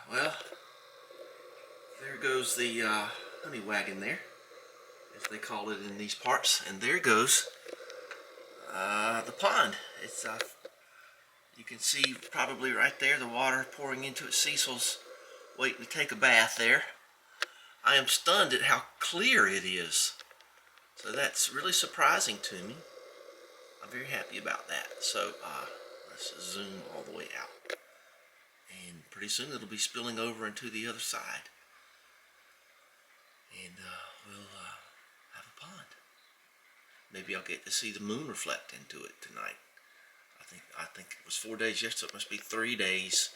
Well, there goes the honey wagon there, as they call it in these parts, and there goes the pond. It's you can see probably right there the water pouring into it. Cecil's waiting to take a bath there. I am stunned at how clear it is. So that's really surprising to me. I'm very happy about that. So let's zoom all the way out. And pretty soon it'll be spilling over into the other side. And we'll have a pond. Maybe I'll get to see the moon reflect into it tonight. I think it was 4 days yesterday, so it must be 3 days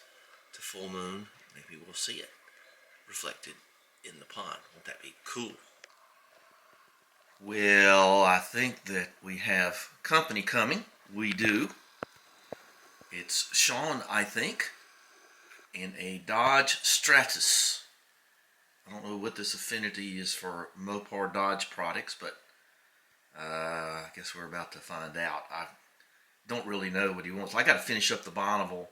to full moon. Maybe we'll see it reflected in the pond. Won't that be cool? Well, I think that we have company coming. We do. It's Sean, I think, in a Dodge Stratus. I don't know what this affinity is for Mopar Dodge products, but I guess we're about to find out. I don't really know what he wants. I got to finish up the Bonneville.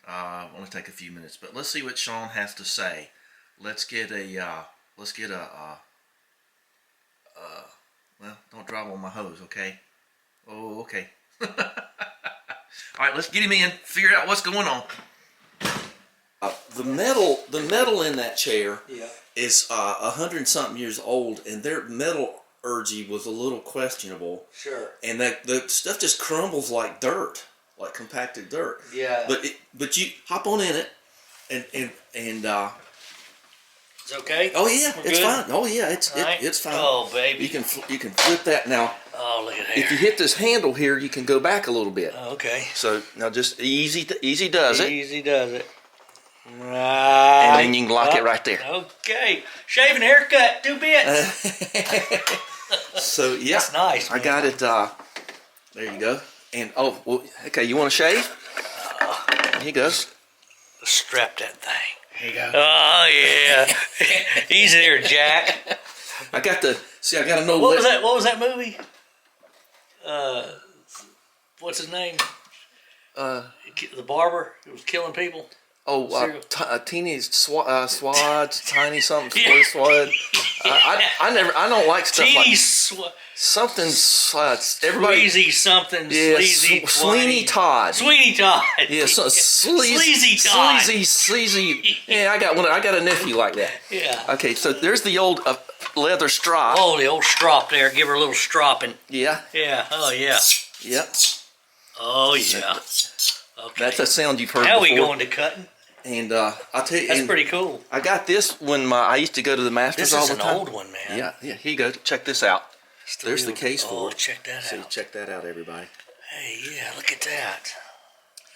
Only take a few minutes, but let's see what Sean has to say. Let's get a well, don't drive on my hose, okay? Oh, okay. All right, let's get him in. Figure out what's going on. The metal in that chair is 100-something years old, and their metallurgy was a little questionable. Sure. And that the stuff just crumbles like dirt, like compacted dirt. Yeah. But you hop on in it, and it's okay. Oh yeah, it's fine. Oh yeah, it's fine. Oh baby. You can flip that now. Oh look at that. If you hit this handle here, you can go back a little bit. Okay. So now just easy does it. Easy does it. Right. And then you can lock it right there. Okay. Shaving haircut, 2 bits. So yeah, that's nice. Man. I got it. There you go. And oh, well, okay. You want to shave? Here he goes. Strap that thing. There you go. Oh yeah. Easy there, Jack. I got to know what was that. What was that movie? What's his name? The barber who was killing people. Oh, teeny swads, tiny something, swad. I don't like stuff teeny like something. Everybody, Squeezy something. Yeah, sleazy. Sweeney Todd. Sweeney Todd. Yeah, sleazy Todd. Sleazy. Yeah, I got one. I got a nephew like that. Yeah. Okay, so there's the old leather strop. Oh, the old strop there. Give her a little stropping. Yeah. Yeah. Oh yeah. Yep. Oh yeah. Okay. That's a sound you've heard before. How before. we going to cutting? And I'll tell you, that's pretty cool. I got this when I used to go to the Masters all the time. This is an old one, man. Yeah. Here you go. Check this out. There's the case for it. Check that out. So check that out, everybody. Hey, yeah, look at that.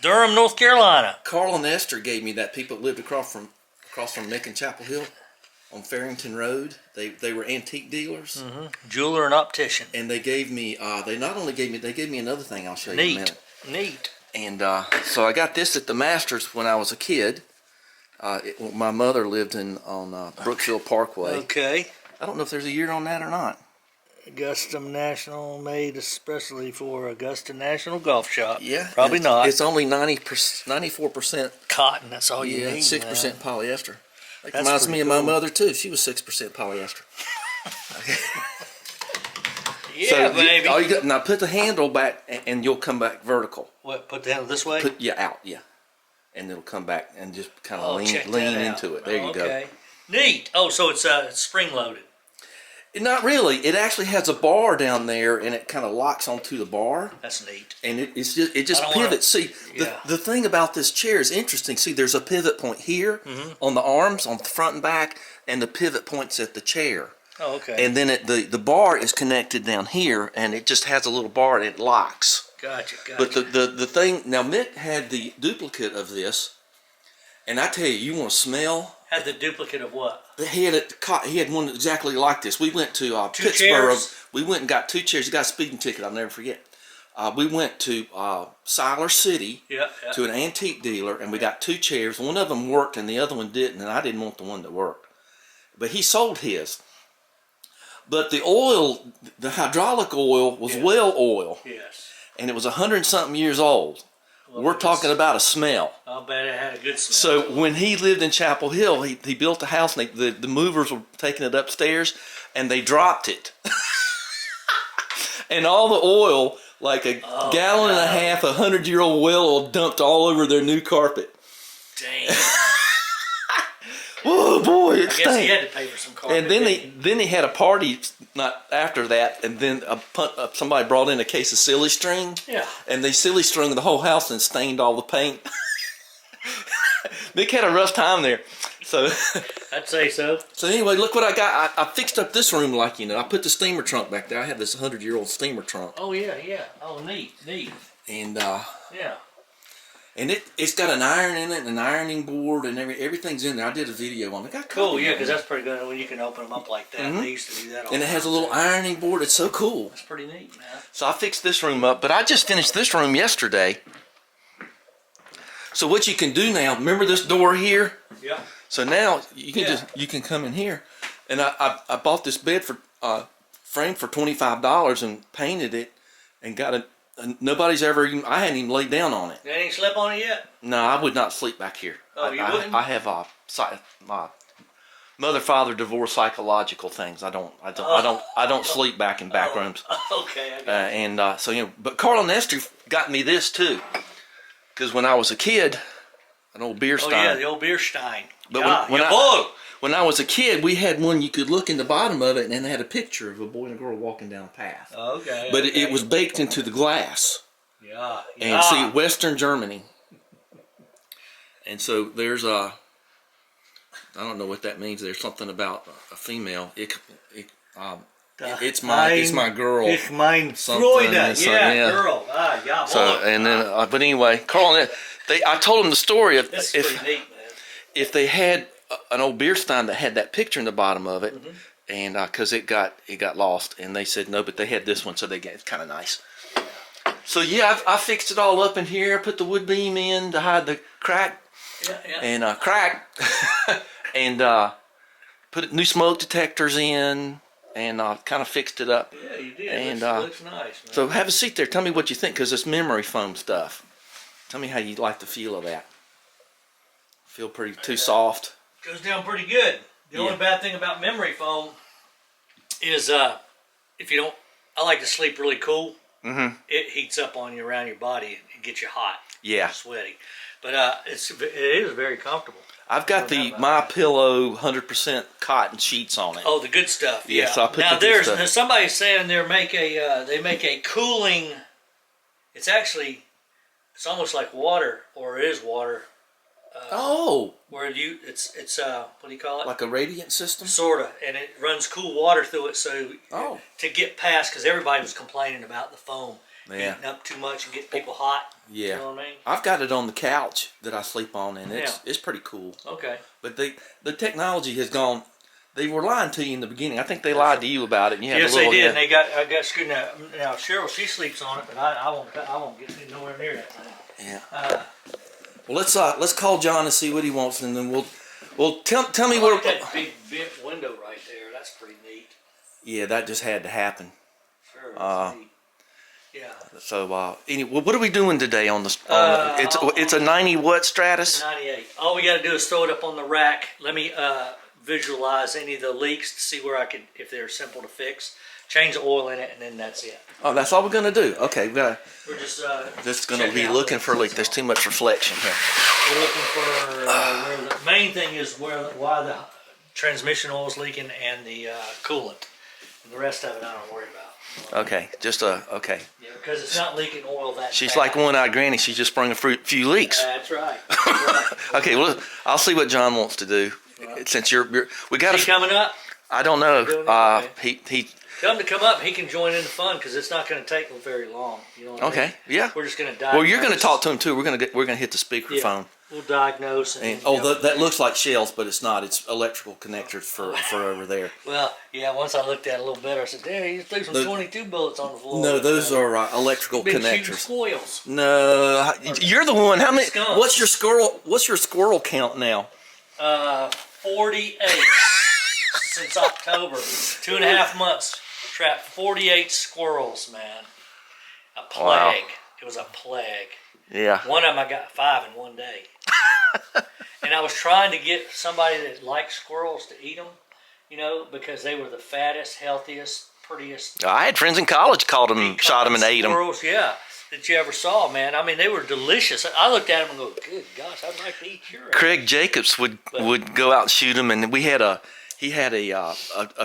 Durham, North Carolina. Carl and Esther gave me that. People that lived across from Nick and Chapel Hill on Farrington Road. They were antique dealers. Mm-hmm. Jeweler and optician. And they gave me. They not only gave me. They gave me another thing. I'll show you in a minute. Neat. And so I got this at the Masters when I was a kid. My mother lived on Brookfield Parkway. Okay. I don't know if there's a year on that or not. Augusta National, made especially for Augusta National Golf Shop. Yeah. Probably not. It's only 94% cotton. That's all you need. 6% polyester. That reminds me of my mother too. She was 6% polyester. Yeah, so baby. Now put the handle back, and you'll come back vertical. What? Put the handle this way? Out. Yeah. And it'll come back and just kind of lean into it. There you go. Neat. Oh, so it's spring loaded. Not really. It actually has a bar down there, and it kind of locks onto the bar. That's neat. And it just pivots. See, the thing about this chair is interesting. See, there's a pivot point here on the arms, on the front and back, and the pivot points at the chair. Oh, okay. And then the bar is connected down here, and it just has a little bar, and it locks. Gotcha. But the thing, now Mick had the duplicate of this, and I tell you, you want to smell. Had the duplicate of what? He had one exactly like this. We went to Pittsburgh. Chairs? We went and got 2 chairs. He got a speeding ticket. I'll never forget. We went to Siler City to an antique dealer, and we got 2 chairs. One of them worked, and the other one didn't, and I didn't want the one that worked. But he sold his. But the oil, the hydraulic oil, was well oil. Yes. And it was 100-something years old. Well, we're talking about a smell. I I'll bet it had a good smell. So when he lived in Chapel Hill, he built a house, and the movers were taking it upstairs, and they dropped it. And all the oil, like a gallon and a half, 100-year-old well oil, dumped all over their new carpet. Damn. Oh boy, it I guess he stank. had to pay for some carpet. And then he had a party not after that, and then somebody brought in a case of silly string. Yeah. And they silly strung the whole house and stained all the paint. Mick had a rough time there. So I'd say so. So anyway, look what I got. I fixed up this room like, you know. I put the steamer trunk back there. I have this 100-year-old steamer trunk. Oh yeah, yeah. Oh neat. And yeah. And it's got an iron in it, and an ironing board, and everything's in there. I did a video on it. Cool, yeah, because that's pretty good when you can open them up like that. They used to do that all and it has a little ironing board. It's so cool. That's pretty neat, man. So I fixed this room up, but I just finished this room yesterday. So what you can do now, remember this door here? Yeah. So now you can you can come in here, and I bought this bed for frame for $25 and painted it, and got it. Nobody's ever even, I hadn't even laid down on it. You ain't slept on it yet? No, I would not sleep back here. Oh, you wouldn't? I have my mother father divorce psychological things. I don't sleep back in back rooms. Okay, I got So you know, but Carl Nestor got me this too, because when I was a kid, an old beer stein. Oh yeah, the old beer stein. But when I was a kid, we had one you could look in the bottom of it, and it had a picture of a boy and a girl walking down a path. Okay. But it was baked into the glass. Yeah. And see, Western Germany. And so there's I don't know what that means. There's something about a female. It's my girl. Ich mein Freude. Yeah, girl. Yeah. So and then, but anyway, Carl, I told him the story of That's pretty neat, man. If they had an old beer stein that had that picture in the bottom of it, and because it got lost, and they said no, but they had this one, so it's kind of nice. So yeah, I fixed it all up in here. I put the wood beam in to hide the crack, and and put new smoke detectors in, and kind of fixed it up. Yeah, you did. And looks nice, man. So have a seat there. Tell me what you think, because it's memory foam stuff. Tell me how you like the feel of that. Feel pretty too soft? Goes down pretty good. The only bad thing about memory foam is if you don't. I like to sleep really cool. It heats up on you around your body and gets you hot. Yeah. Sweaty. But it is very comfortable. I've got the My Pillow 100% cotton sheets on it. Oh, the good stuff. Yeah. So I put now the good stuff. there's somebody saying they make a cooling. It's almost like water, or it is water. Where it's what do you call it? Like a radiant system? Sorta, and it runs cool water through it, so to get past, because everybody was complaining about the foam heating up too much and getting people hot. Yeah. You know what I mean? I've got it on the couch that I sleep on, and it's pretty cool. Okay. But the technology has gone. They were lying to you in the beginning. I think they lied to you about it. And you Yes, they did. And I got screwed. Now Cheryl, she sleeps on it, but I won't get nowhere near that thing. Yeah. Well, let's call John and see what he wants, and then we'll tell me I what. like that big bent window right there. That's pretty neat. Yeah, that just had to happen. Sure. That's neat. Yeah. So anyway, what are we doing today on the? It's a 90 what Stratus? 98. All we got to do is throw it up on the rack. Let me visualize any of the leaks to see where if they're simple to fix. Change the oil in it, and then that's it. Oh, that's all we're gonna do. Okay, we're just gonna be looking for leaks. There's too much reflection here. We're looking for where the main thing is why the transmission oil is leaking and the coolant. And the rest of it I don't worry about. Okay, okay. Yeah, because it's not leaking oil that She's fast. like one-eyed granny. She's just sprung a few leaks. That's right. That's right. Okay, well, I'll see what John wants to do. Right. Since we got. Is he coming up? I don't know. He. Tell him to come up. He can join in the fun because it's not going to take very long. You know what I mean? Okay. Yeah. We're just going to diagnose. Well, you're going to talk to him too. We're going to hit the speakerphone. We'll diagnose. That looks like shells, but it's not. It's electrical connectors for over there. Well, yeah. Once I looked at it a little better, I said, "There, you threw some 22 bullets on the floor." No, those are electrical Been connectors. shooting squirrels. No, you're the one. How many? Skunks. What's your squirrel count now? 48 since October. 2.5 months. Trapped 48 squirrels, man. A plague. Wow. It was a plague. Yeah. One of them I got 5 in one day. And I was trying to get somebody that liked squirrels to eat them, you know, because they were the fattest, healthiest, prettiest. I had friends in college caught them, shot them, and ate them. Squirrels, yeah, that you ever saw, man. I mean, they were delicious. I looked at them and go, "Good gosh, I'd like to eat your." Craig Jacobs would go out and shoot them, and he had a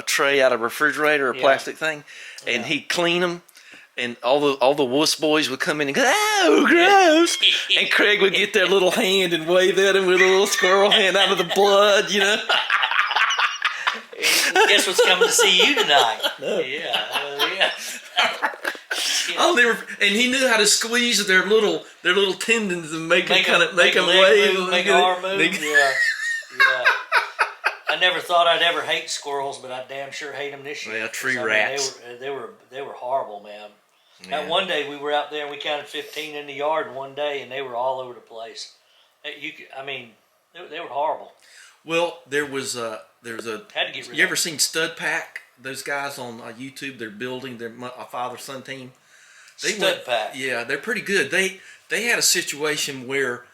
tray out of a refrigerator, a plastic thing, and he'd clean them. And all the wuss boys would come in and go, "Oh, gross!" And Craig would get their little hand and wave at him with a little squirrel hand out of the blood, you know. Guess what's coming to see you tonight? No. Yeah. And he knew how to squeeze their little tendons and make them wave, make an arm move. Yeah. I never thought I'd ever hate squirrels, but I damn sure hate them this year. Yeah, tree rats. They were horrible, man. Yeah. That one day we were out there and we counted 15 in the yard in one day, and they were all over the place. They were horrible. Well, there's a. Had to get rid You of ever seen Stud Pack? Those guys on YouTube, they're building their father-son team. Stud Pack. Yeah, they're pretty good. They had a situation where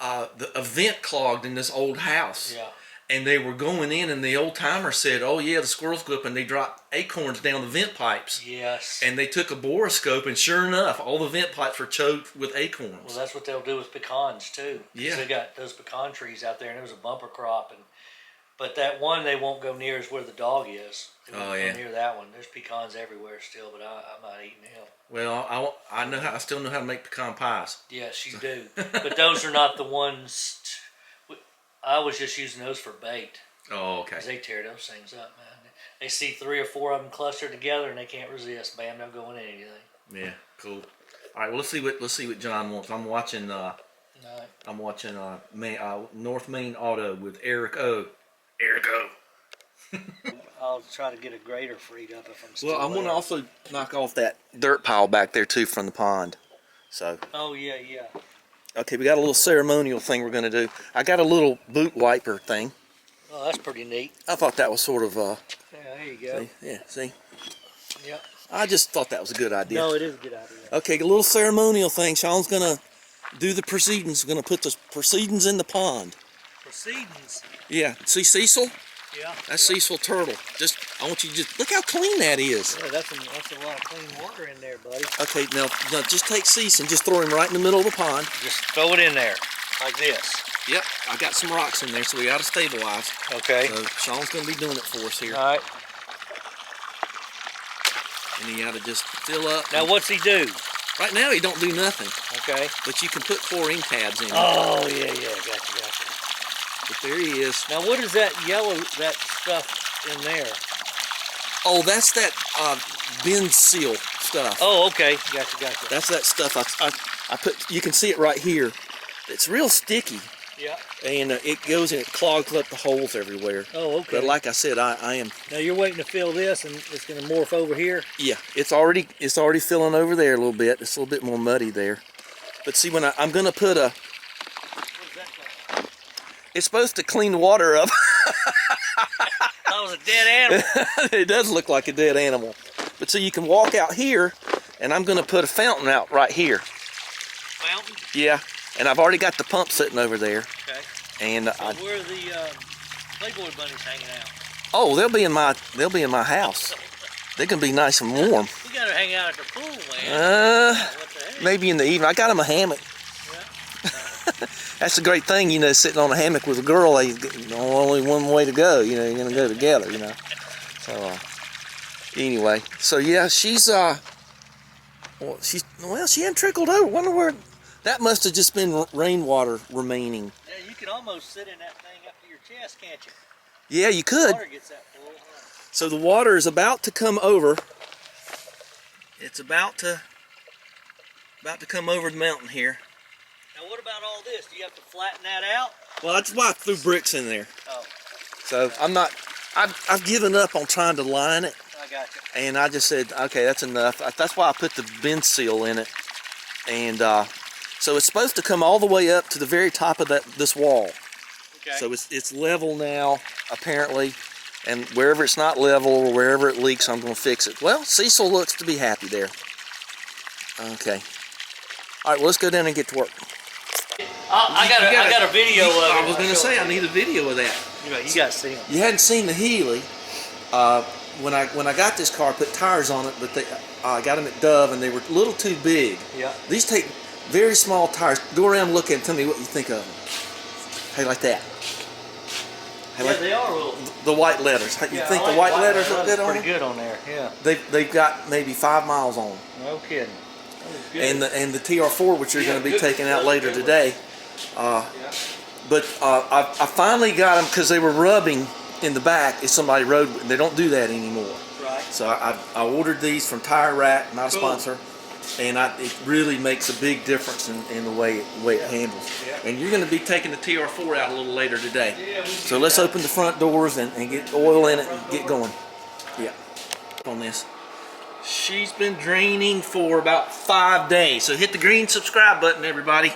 a vent clogged in this old house. Yeah. And they were going in, and the old timer said, "Oh yeah, the squirrels go up and they drop acorns down the vent pipes." Yes. And they took a borescope, and sure enough, all the vent pipes were choked with acorns. Well, that's what they'll do with pecans too. Yeah. They got those pecan trees out there, and there was a bumper crop, but that one they won't go near is where the dog is. They won't go near that one. There's pecans everywhere still, but I'm not eating them. Well, I still know how to make pecan pies. Yes, you do. But those are not the ones. I was just using those for bait. Oh, okay. Because they tear those things up, man. They see 3 or 4 of them clustered together, and they can't resist. Bam, they'll go in anything. Yeah, cool. All right, well, let's see what John wants. I'm watching. North Main Auto with Eric O. Eric O. I'll try to get a grader freed up if I'm still. Well, I'm gonna also knock off that dirt pile back there too from the pond. So. Oh yeah. Okay, we got a little ceremonial thing we're going to do. I got a little boot wiper thing. Oh, that's pretty neat. I thought that was sort of... yeah, there you go. See? Yep. I just thought that was a good idea. No, it is a good idea. Okay, a little ceremonial thing. Sean's going to do the proceedings. We're going to put the proceedings in the pond. Proceedings? Yeah. See Cecil? Yeah. That's Cecil Turtle. I want you to just... Look how clean that is. Yeah, that's a lot of clean water in there, buddy. Okay, now just take Cecil and just throw him right in the middle of the pond. Just throw it in there, like this. Yep, I got some rocks in there, so we got to stabilize. Okay. So Sean's going to be doing it for us here. All right. And he got to just fill up. Now, what's he do? Right now, he don't do nothing. Okay. But you can put chlorine tabs in. Oh, yeah, gotcha. But there he is. Now, what is that yellow, that stuff in there? Oh, that's that bend seal stuff. Oh, okay. Gotcha. That's that stuff I put. You can see it right here. It's real sticky. Yeah. And it goes and it clogs up the holes everywhere. Oh, okay. But like I said, I am. Now you're waiting to fill this, and it's going to morph over here. Yeah, it's already filling over there a little bit. It's a little bit more muddy there. But see, when I'm going to put a. It's supposed to clean the water up. That was a dead animal. It does look like a dead animal. But so you can walk out here, and I'm going to put a fountain out right here. Fountain? Yeah, and I've already got the pump sitting over there. Okay. And so where are the Playboy bunnies hanging out? Oh, they'll be in my house. They're going to be nice and warm. We got to hang out at the pool, man. What the heck? Maybe in the evening. I got them a hammock. That's a great thing, sitting on a hammock with a girl. Only one way to go, you're going to go together, So, anyway. So, yeah, she hadn't trickled over. Wonder where, that must have just been rainwater remaining. Yeah, you can almost sit in that thing up to your chest, can't you? Yeah, you could. Water gets that full, huh? So the water is about to come over. It's about to come over the mountain here. Now what about all this? Do you have to flatten that out? Well, that's why I threw bricks in there. Oh. So I've given up on trying to line it. I got you. And I just said, okay, that's enough. That's why I put the bend seal in it. And so it's supposed to come all the way up to the very top of this wall. Okay. So it's level now, apparently. And wherever it's not level or wherever it leaks, I'm going to fix it. Well, Cecil looks to be happy there. Okay. All right, well, let's go down and get to work. I got a video of it. I was going to say I need a video of that. You got to see them. You hadn't seen the Healy. When I got this car, I put tires on it, but I got them at Dove, and they were a little too big. Yeah. These take very small tires. Go around and look at them. Tell me what you think of them. Hey, like that. Hey, Yeah, like they are little. the white letters. You Yeah, think I like the white letters look good on pretty them? good on there. Yeah. They've got maybe 5 miles on them. No kidding. And the TR4, which you're going to be taking out later today. But I finally got them because they were rubbing in the back if somebody rode. They don't do that anymore. Right. So I ordered these from Tire Rack, not a sponsor, and it really makes a big difference in the way it handles. Yeah. And you're going to be taking the TR4 out a little later today. Yeah, So let's open the front doors and get oil in it and get going. Yeah. On this. She's been draining for about 5 days. So hit the green subscribe button, everybody.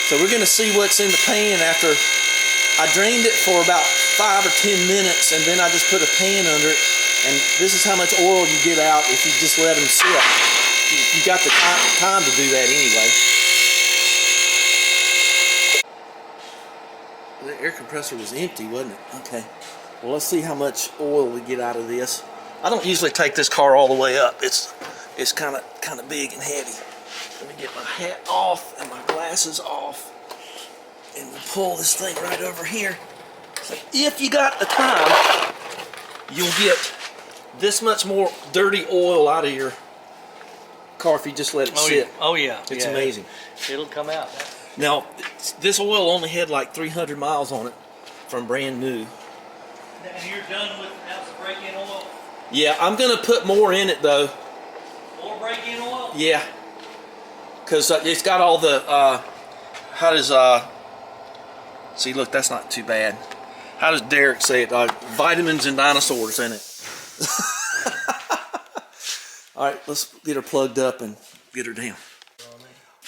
So we're going to see what's in the pan after I drained it for about 5 or 10 minutes, and then I just put a pan under it. And this is how much oil you get out if you just let them sit. You got the time to do that anyway. The air compressor was empty, wasn't it? Okay. Well, let's see how much oil we get out of this. I don't usually take this car all the way up. It's kind of big and heavy. Let me get my hat off and my glasses off, and we'll pull this thing right over here. So if you got the time, you'll get this much more dirty oil out of your car if you just let it sit. Oh yeah. It's amazing. It'll come out. Now, this oil only had like 300 miles on it from brand new. And you're done with break-in oil? Yeah, I'm going to put more in it though. More break-in oil? Yeah. Because it's got all the, how does, see, look, that's not too bad. How does Derek say it? Vitamins and dinosaurs in it. All right, let's get her plugged up and get her down.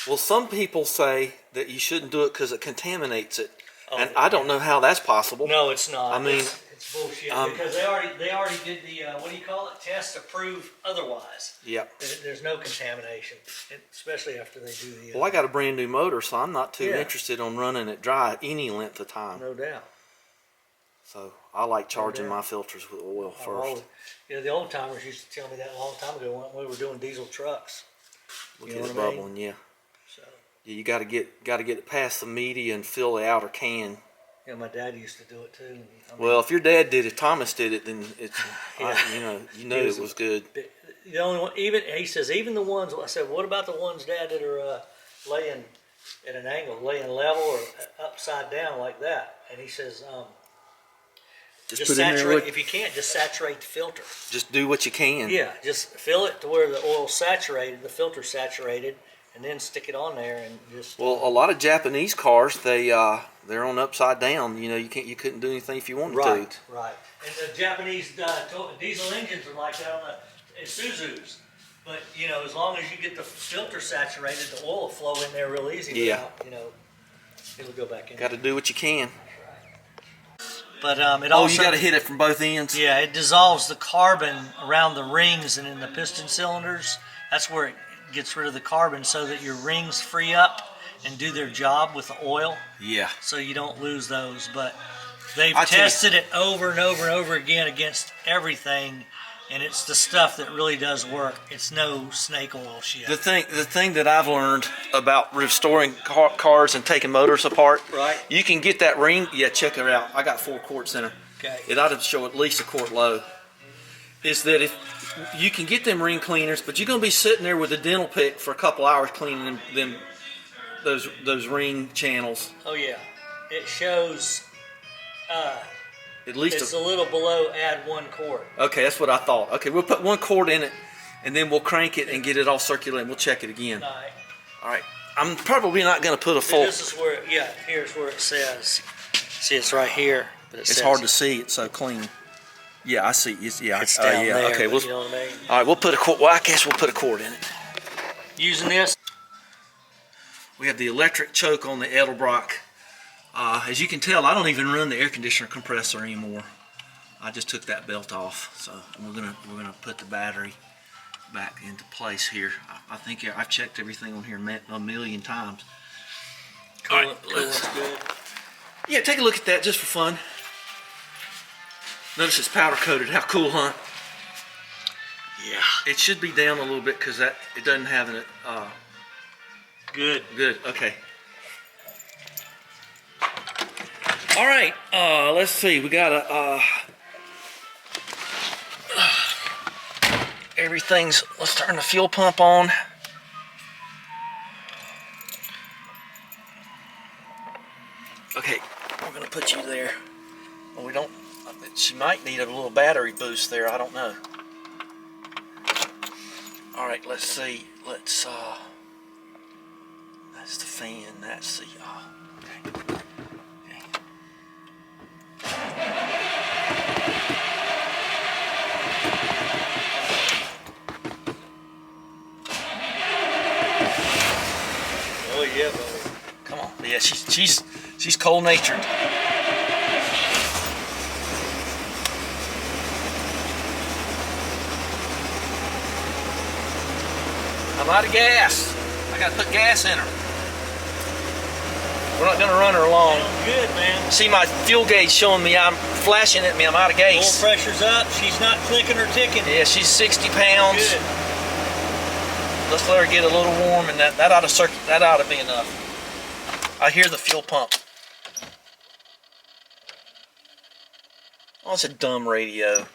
Well, some people say that you shouldn't do it because it contaminates it. And I don't know how that's possible. No, it's not. I mean, it's bullshit because they already did the what do you call it? Test to prove otherwise. Yeah. There's no contamination, especially after they do the. Well, I got a brand new motor, so I'm not too interested on running it dry any length of time. No doubt. So I like charging my filters with oil first. The old timers used to tell me that a long time ago when we were doing diesel trucks. Look at it bubbling, yeah. So. Yeah, you got to get it past the media and fill the outer can. Yeah, my dad used to do it too. Well, if your dad did it, Thomas did it, then it's you know it was good. The only one, even he says, even the ones. I said, what about the ones, Dad, that are laying at an angle, laying level or upside down like that? And he says, just put saturate. If you can't, just saturate the filter. Just do what you can. Yeah, just fill it to where the oil's saturated, the filter's saturated, and then stick it on there and just. Well, a lot of Japanese cars, they're on upside down. You know, you couldn't do anything if you wanted to. Right. And the Japanese diesel engines are like that on the Isuzus. But as long as you get the filter saturated, the oil will flow in there real easy. Yeah. Without, it'll go back in. Got to do what you can. But it also. You got to hit it from both ends. Yeah, it dissolves the carbon around the rings and in the piston cylinders. That's where it gets rid of the carbon, so that your rings free up and do their job with the oil. Yeah. So you don't lose those. But they've tested it over and over and over again against everything, and it's the stuff that really does work. It's no snake oil shit. The thing that I've learned about restoring cars and taking motors apart, right? You can get that ring. Yeah, check her out. I got 4 quarts in her. Okay. It ought to show at least a quart low. Is that if you can get them ring cleaners, but you're going to be sitting there with a dental pick for a couple hours cleaning those ring channels. Oh yeah, it shows. At least it's a little below. Add 1 quart. Okay, that's what I thought. Okay, we'll put 1 quart in it, and then we'll crank it and get it all circulating. We'll check it again. All right. All right. I'm probably not going to put a full. This is where, here's where it says. See, it's right here. But it's hard to see. It's so clean. Yeah, I see. It's down there. Okay, you know what I mean? All right, we'll put a quart. Well, I guess we'll put a quart in it. Using this. We have the electric choke on the Edelbrock. As you can tell, I don't even run the air conditioner compressor anymore. I just took that belt off. So we're gonna put the battery back into place here. I think I've checked everything on here a million times. Looks good. Yeah, take a look at that just for fun. Notice it's powder coated. How cool, huh? Yeah. It should be down a little bit because it doesn't have it. Good. Good. Okay. All right. Let's see. We got a. Everything's. Let's turn the fuel pump on. Okay, we're gonna put you there. Well, we don't. She might need a little battery boost there. I don't know. All right, let's see. Let's. That's the fan. That's the. Okay. Oh yeah, buddy. Come on. Yeah, she's cold-natured. I'm out of gas. I gotta put gas in her. We're not gonna run her long. Good, man. See my fuel gauge showing me, I'm flashing at me, I'm out of gas. Oil pressure's up. She's not clicking or ticking. Yeah, she's 60 pounds. Good. Let's let her get a little warm, and that ought to be enough. I hear the fuel pump. Oh, it's a dumb radio.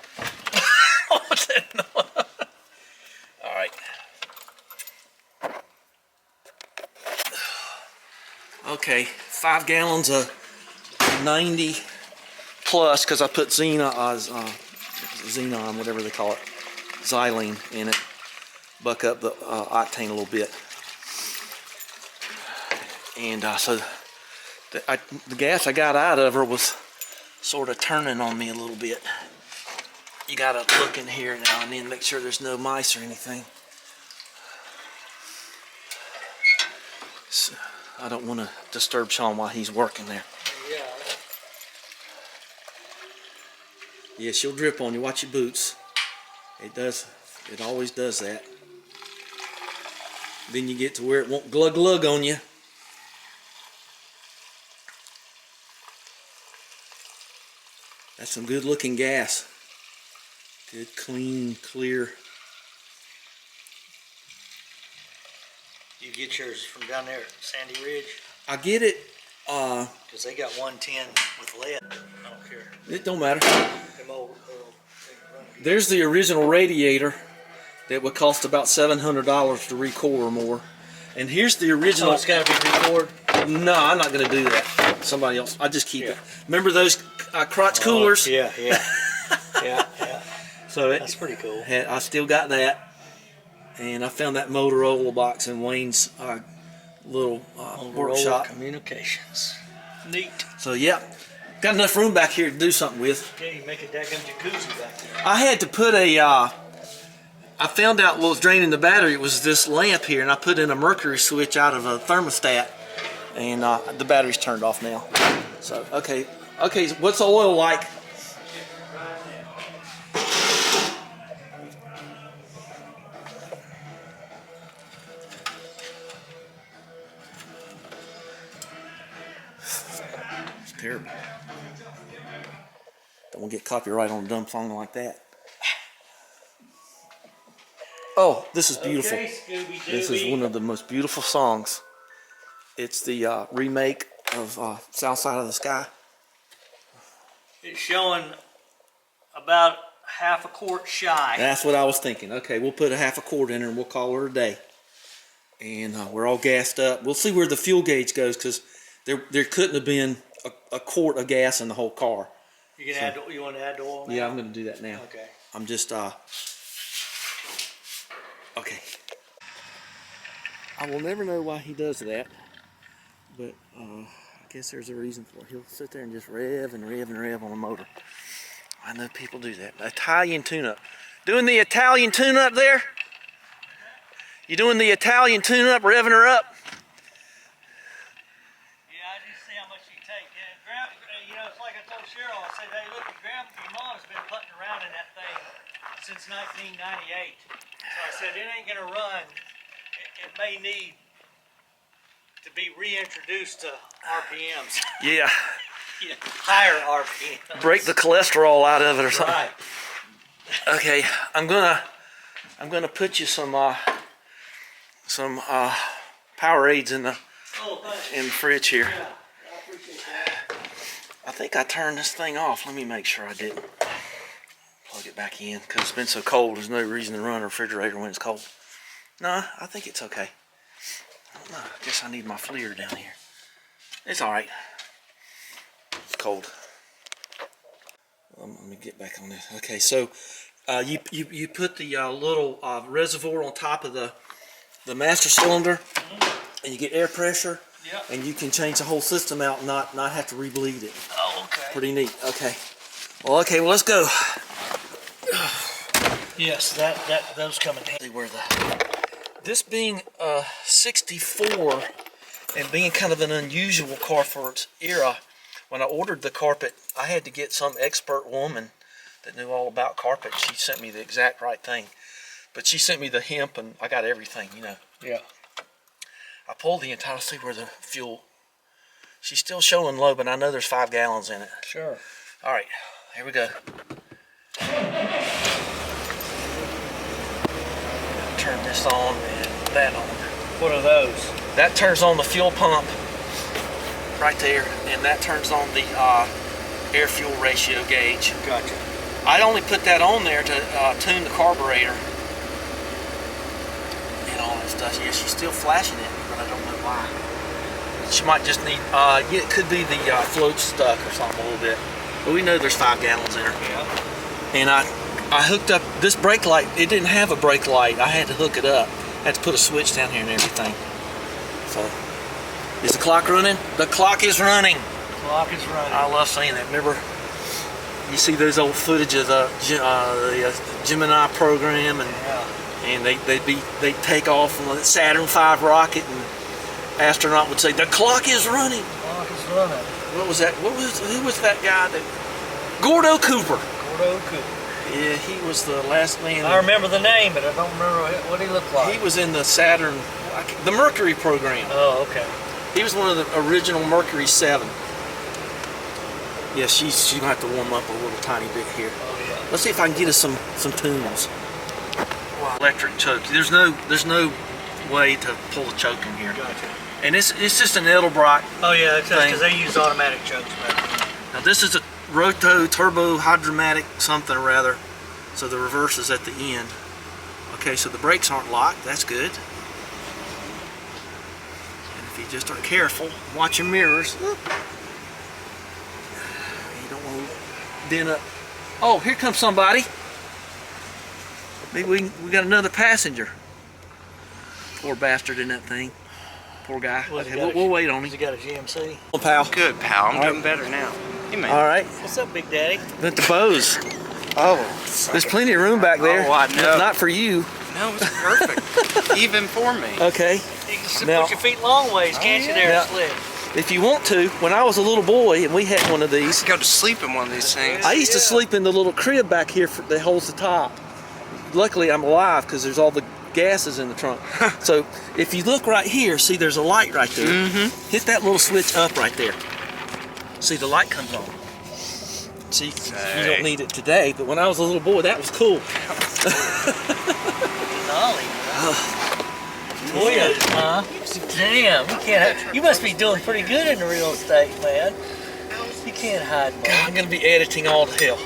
What's that noise? All right. Okay, 5 gallons of 90 plus, because I put xenon, whatever they call it, xylene in it. Buck up the octane a little bit. And so the gas I got out of her was sort of turning on me a little bit. You gotta look in here now and then, make sure there's no mice or anything. So, I don't want to disturb Sean while he's working there. Yeah. Yeah, she'll drip on you. Watch your boots. It does. It always does that. Then you get to where it won't glug glug on you. That's some good looking gas. Good, clean, clear. You get yours from down there at Sandy Ridge? I get it. Because they got 110 with lead. I don't care. It don't matter. Them old There's the original radiator that would cost about $700 to recore or more. And here's the original. Oh, it's got to be record? No, I'm not going to do that. Somebody else. I just keep it. Remember those crotch coolers? Yeah. Yeah. So That's pretty cool. I still got that. And I found that Motorola box in Wayne's little workshop. Communications. Neat. So yeah, got enough room back here to do something with. Yeah, you make a daggum jacuzzi back there. I had to put a. I found out what was draining the battery. It was this lamp here, and I put in a mercury switch out of a thermostat, and the battery's turned off now. So okay, so what's the oil like? Terrible. Don't want to get copyright on a dumb song like that. Oh, this is beautiful. Okay, Scooby-Dooby. This is one of the most beautiful songs. It's the remake of South Side of the Sky. It's showing about half a quart shy. That's what I was thinking. Okay, we'll put a half a quart in her and we'll call her a day. And we're all gassed up. We'll see where the fuel gauge goes, because there couldn't have been a quart of gas in the whole car. You can add. You want to add the oil now? Yeah, I'm going to do that now. Okay. I'm just okay. I will never know why he does that, but I guess there's a reason for it. He'll sit there and just rev and rev and rev on a motor. I know people do that. Italian tune-up. Doing the Italian tune-up there? You doing the Italian tune-up, revving her up? Yeah, I just see how much you take. Yeah, you know, it's like I told Cheryl. I said, hey, look, your mom's been putting around in that thing since 1998. So I said, it ain't gonna run. It may need to be reintroduced to RPMs. Yeah. Yeah, higher RPMs. Break the cholesterol out of it or something. Right. Okay, I'm gonna put you some Powerades in the fridge here. Yeah, I appreciate that. I think I turned this thing off. Let me make sure I didn't. Plug it back in because it's been so cold. There's no reason to run a refrigerator when it's cold. No, I think it's okay. I don't know. I guess I need my FLIR down here. It's all right. It's cold. Let me get back on this. Okay, so you put the little reservoir on top of the master cylinder, and you get air pressure, and you can change the whole system out and not have to rebleed it. Oh, okay. Pretty neat. Okay. Well, let's go. Yes, those come in handy. Where this being 64 and being kind of an unusual car for its era, when I ordered the carpet, I had to get some expert woman that knew all about carpet. She sent me the exact right thing, but she sent me the hemp, and I got everything, you know. Yeah. I pulled the entire, see where the fuel. She's still showing low, but I know there's 5 gallons in it. Sure. All right, here we go. Turn this on and that on. What are those? That turns on the fuel pump right there, and that turns on the air-fuel ratio gauge. Gotcha. I only put that on there to tune the carburetor and all that stuff. Yeah, she's still flashing at me, but I don't know why. She might just need, yeah, it could be the float stuck or something a little bit. But we know there's 5 gallons in her. Yeah. And I hooked up this brake light. It didn't have a brake light. I had to hook it up. I had to put a switch down here and everything. So, is the clock running? The clock is running. The clock is running. I love saying that. Remember, you see those old footage of the Gemini program, and they'd take off on the Saturn V rocket, and astronaut would say, "The clock is running." The clock is running. What was that? Who was that guy? Gordo Cooper. Gordo Cooper. Yeah, he was the last man. I remember the name, but I don't remember what he looked like. He was in the Saturn, the Mercury program. Oh, okay. He was one of the original Mercury 7. Yeah, she's gonna have to warm up a little tiny bit here. Oh yeah. Let's see if I can get us some tunes. Wow. Electric choke. There's no way to pull the choke in here. Gotcha. And it's just an Edelbrock. Oh yeah, because they use automatic chokes back then. Now this is a Roto Turbo Hydromatic something or other. So the reverse is at the end. Okay, so the brakes aren't locked. That's good. And if you just are careful, watch your mirrors. You don't want to dent up. Oh, here comes somebody. Maybe we got another passenger. Poor bastard in that thing. Poor guy. Okay, we'll wait on him. Has he got a GMC? Well, pal. Good, pal. I'm doing better now. Hey, man. All right. What's up, Big Daddy? Went to Bose. Oh. There's plenty of room back there. Oh, I know. Not for you. No, it's perfect. Even for me. Okay. You can Now- put your feet long ways, can't you, there, Yeah. Slid? If you want to, when I was a little boy and we had one of these, Go to sleep in one of these things. I used to Yeah. sleep in the little crib back here that holds the top. Luckily, I'm alive because there's all the gases in the trunk. So if you look right here, see there's a light right there. Mm-hmm. Hit that little switch up right there. See, the light comes on. See, you don't need it today, but when I was a little boy, that was cool. Denali. Toyota, huh? Damn, you must be doing pretty good in the real estate, man. You can't hide God, money. I'm gonna be editing all to hell.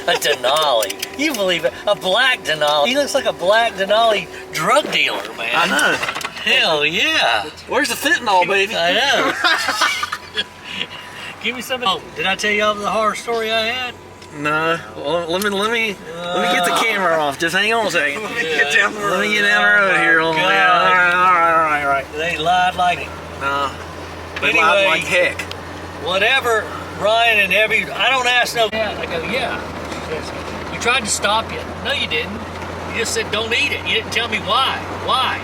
A Denali. You believe it? A black Denali. He looks like a black Denali drug dealer, man. I know. Hell yeah. Where's the fentanyl, baby? I know. Give me some. Oh, did I tell you all the horror story I had? No. Well, let me get the camera off. Just hang on a second. Let me get down the road. Let me get down the road here. Oh, All God. right. They lied like it. No. They Anyway. lied like heck. Whatever, Ryan and I don't ask no. Yeah, I go, yeah. She says, we tried to stop you. No, you didn't. You just said don't eat it. You didn't tell me why. Why?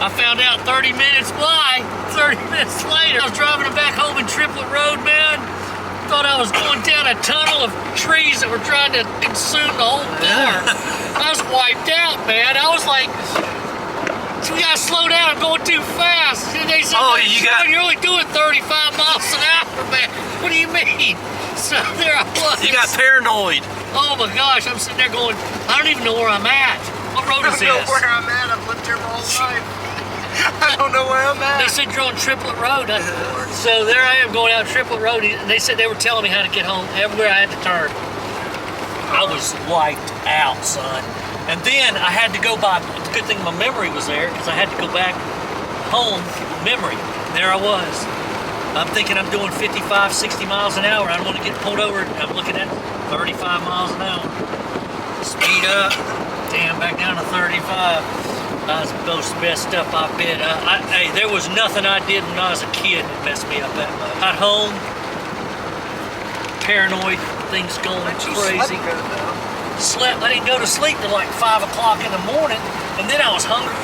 I found out 30 minutes why. 30 minutes later, I was driving back home in Triplet Road, man. thought I was going down a tunnel of trees that were trying to consume the whole bar. I was wiped out, man. I was like, we gotta slow down. I'm going too fast. And they said, you're only doing 35 miles an hour, man. What do you mean? So there I was. You got paranoid. Oh my gosh, I'm sitting there going, I don't even know where I'm at. What road is this? I don't know where I'm at. I've lived here my whole life. I don't know where I'm at. They said you're on Triplet Road. So there I am going out Triplet Road, and they said they were telling me how to get home everywhere I had to turn. I was wiped out, son. And then I had to go by, it's a good thing my memory was there, because I had to go back home, memory. There I was. I'm thinking I'm doing 55, 60 miles an hour. I don't want to get pulled over. I'm looking at 35 miles an hour. Speed up. Damn, back down to 35. That was the most messed up I've been. Hey, there was nothing I did when I was a kid that messed me up that much. Got home, paranoid, things going crazy. Slept. I didn't go to sleep till like 5 o'clock in the morning, and then I was hungry.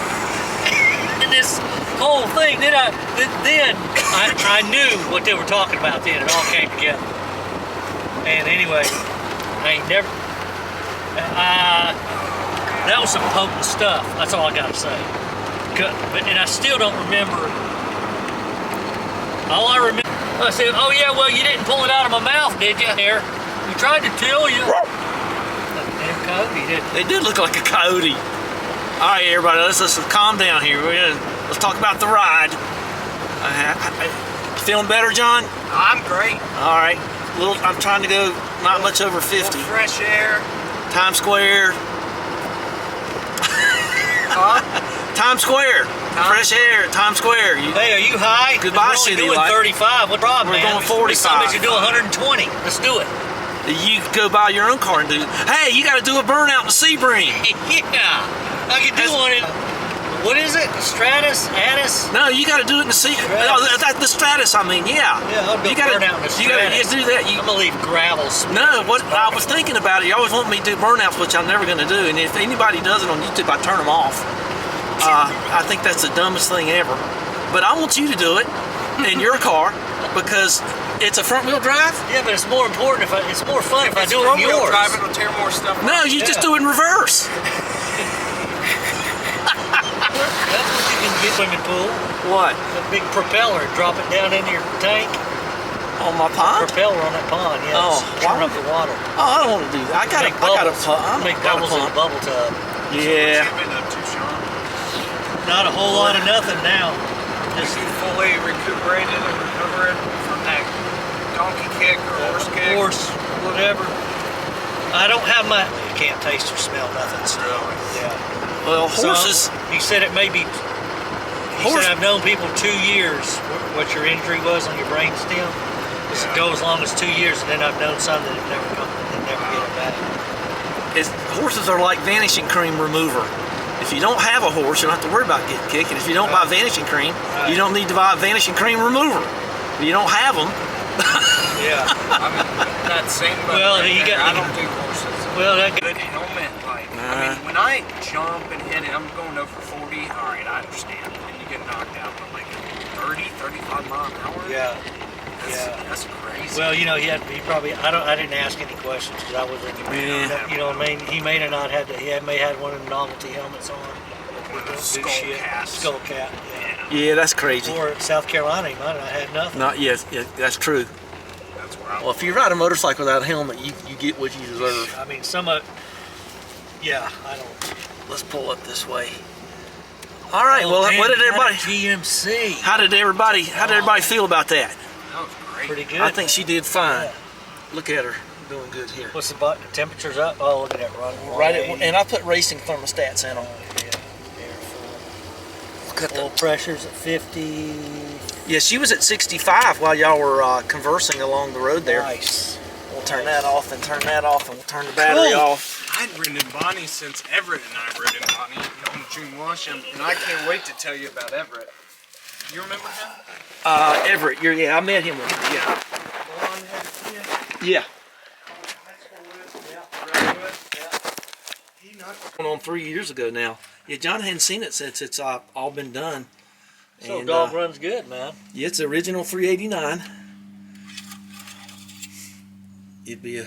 And this whole thing, then I knew what they were talking about. Then it all came together. And anyway, I ain't never. That was some potent stuff. That's all I gotta say. And I still don't remember. All I remember, I said, "Oh yeah, well you didn't pull it out of my mouth, did you?" There, we tried to tell you. Damn coyote did. They did look like a coyote. All right, everybody, let's calm down here. Let's talk about the ride. Feeling better, John? I'm great. All right. I'm trying to go not much over 50. Fresh air. Times Square. Huh? Times Square. Fresh air. Times Square. Hey, are you high? Goodbye, we're city doing life. 35. What problem, We're man? going 45. Somebody should do 120. Let's do it. You go buy your own car and do. Hey, you got to do a burnout in Sebring. Yeah, I could do one in. What is it? Stratus? Addis? No, you got to do it in the Sebring. No, the Stratus. I mean, yeah. Yeah, I'll do you gotta, burnout in the Stratus. You got to do that. I'm gonna leave gravel. No, what I was thinking about it. You always want me to do burnouts, which I'm never going to do. And if anybody does it on YouTube, I turn them off. I think that's the dumbest thing ever. But I want you to do it in your car because it's a front-wheel drive. Yeah, but it's more important it's more fun if I do it in yours. Drive, it'll tear more stuff. No, you just do it in reverse. That's what you can get swimming pool. What? A big propeller, drop it down into your tank. On my pond? Propeller on that pond, yeah. Oh, turn up the water. Oh, I don't want to do that. I got a pump. Make bubbles in the bubble tub. Yeah. What you been up to, Sean? Not a whole lot of nothing now. Just fully recuperated and recovering from that donkey kick or horse kick? Horse, whatever. I don't have my. You can't taste or smell nothing still. Yeah. Well, horses. So, he said it may be. He said I've known people 2 years. What your injury was on your brain stem. It go as long as 2 years, and then I've known some that have never come. They never get it back. Horses are like vanishing cream remover. If you don't have a horse, you don't have to worry about getting kicked. And if you don't buy vanishing cream, you don't need to buy a vanishing cream remover. If you don't have them. Yeah. I mean, that same. Well, right you there, got. I don't do horses. Well, that Good helmet, like. I mean, when I jump and hit it, I'm going over 40. All right, I understand. And you get knocked out, but like 30, 35 mile an hour. Yeah. That's crazy. Well, you know, he probably. I didn't ask any questions because I wasn't. Yeah. You know what I mean? He may have not had. May have had one of the novelty helmets on. Skull cap. Skull cap. Yeah. Yeah, that's crazy. Or in South Carolina, he might have had nothing. Not yes, yeah, that's true. That's where I Well, if you ride a motorcycle without a helmet, you get what you deserve. I mean, some of. Yeah, I don't. Let's pull up this way. All right. Well, what did everybody? GMC. How did everybody feel about that? That was great. Pretty good. I think she did fine. Yeah. Look at her doing good here. What's the temperature's up? Oh, look at that run. Right at, and I put racing thermostats in them. Look at Oil pressure's at 50. Yeah, she was at 65 while y'all were conversing along the road there. Nice. We'll turn that off and turn that off, and we'll turn the battery off. I'd ridden in Bonnie since Everett and I rode in Bonnie on June Wash, and I can't wait to tell you about Everett. You remember him? Everett, I met him once. Yeah. Yeah. Going on 3 years ago now. Yeah, John hadn't seen it since it's all been done. So dog runs good, man. Yeah, it's original 389. it'd be a.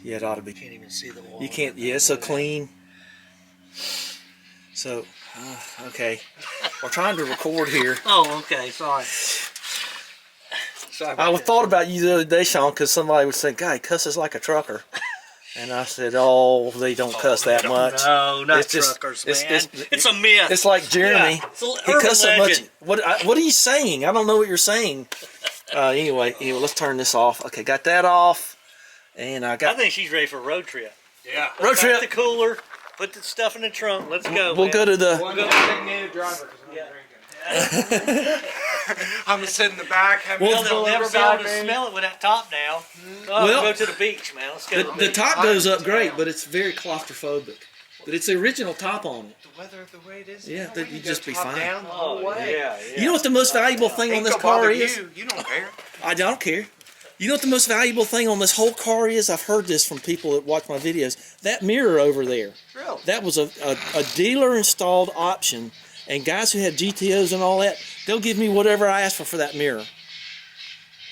Yeah, it ought to be. Can't even see the wall. You can't. Yeah, it's so clean. So, okay, we're trying to record here. Oh, okay. Sorry. I thought about you the other day, Sean, because somebody was saying, "God, he cusses like a trucker," and I said, "Oh, they don't cuss that much." No, not It's just- truckers, it's- man. It's a myth. It's like Jeremy. Yeah, it's a He urban cusses so much. legend. What are you saying? I don't know what you're saying. Anyway, let's turn this off. Okay, got that off, and I I got think she's ready for a road trip. Yeah. road Pack the trip. cooler, put the stuff in the trunk. Let's go. We'll man. go to the. One designated driver because I'm drinking. I'm gonna sit in the back. Have Well, me they'll pull never over be able beside to me. smell it with that top down. Well, We'll go to the beach, man. Let's go to the The beach. top goes up great, but it's very claustrophobic. But it's the original top on it. The weather the way it is. Yeah, now, that we you'd can just go be top fine. Down the whole Oh, way. yeah. You know what the most valuable thing on Ain't this gonna car bother is? You don't care. I don't care. You know what the most valuable thing on this whole car is? I've heard this from people that watch my videos. That mirror over there. Really? That was a dealer installed option. And guys who have GTOs and all that, they'll give me whatever I ask for that mirror.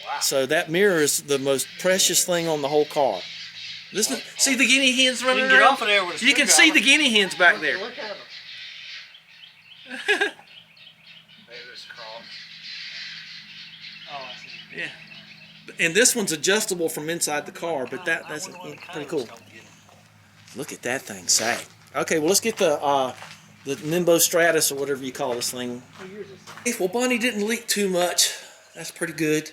Wow. So that mirror is the most precious thing on the whole car. Listen, see the guinea hens You running can get around? off of there with a You can see the screwdriver. guinea hens back there. Look at them. They just cross. Oh, I see. Yeah. And this one's adjustable from inside the car, but that's I wonder why the pretty Coyotes cool. don't get 'em. Look at that thing sag. Okay, well let's get the Nimbo Stratus or whatever you call this thing. Well, Bonnie didn't leak too much. That's pretty good.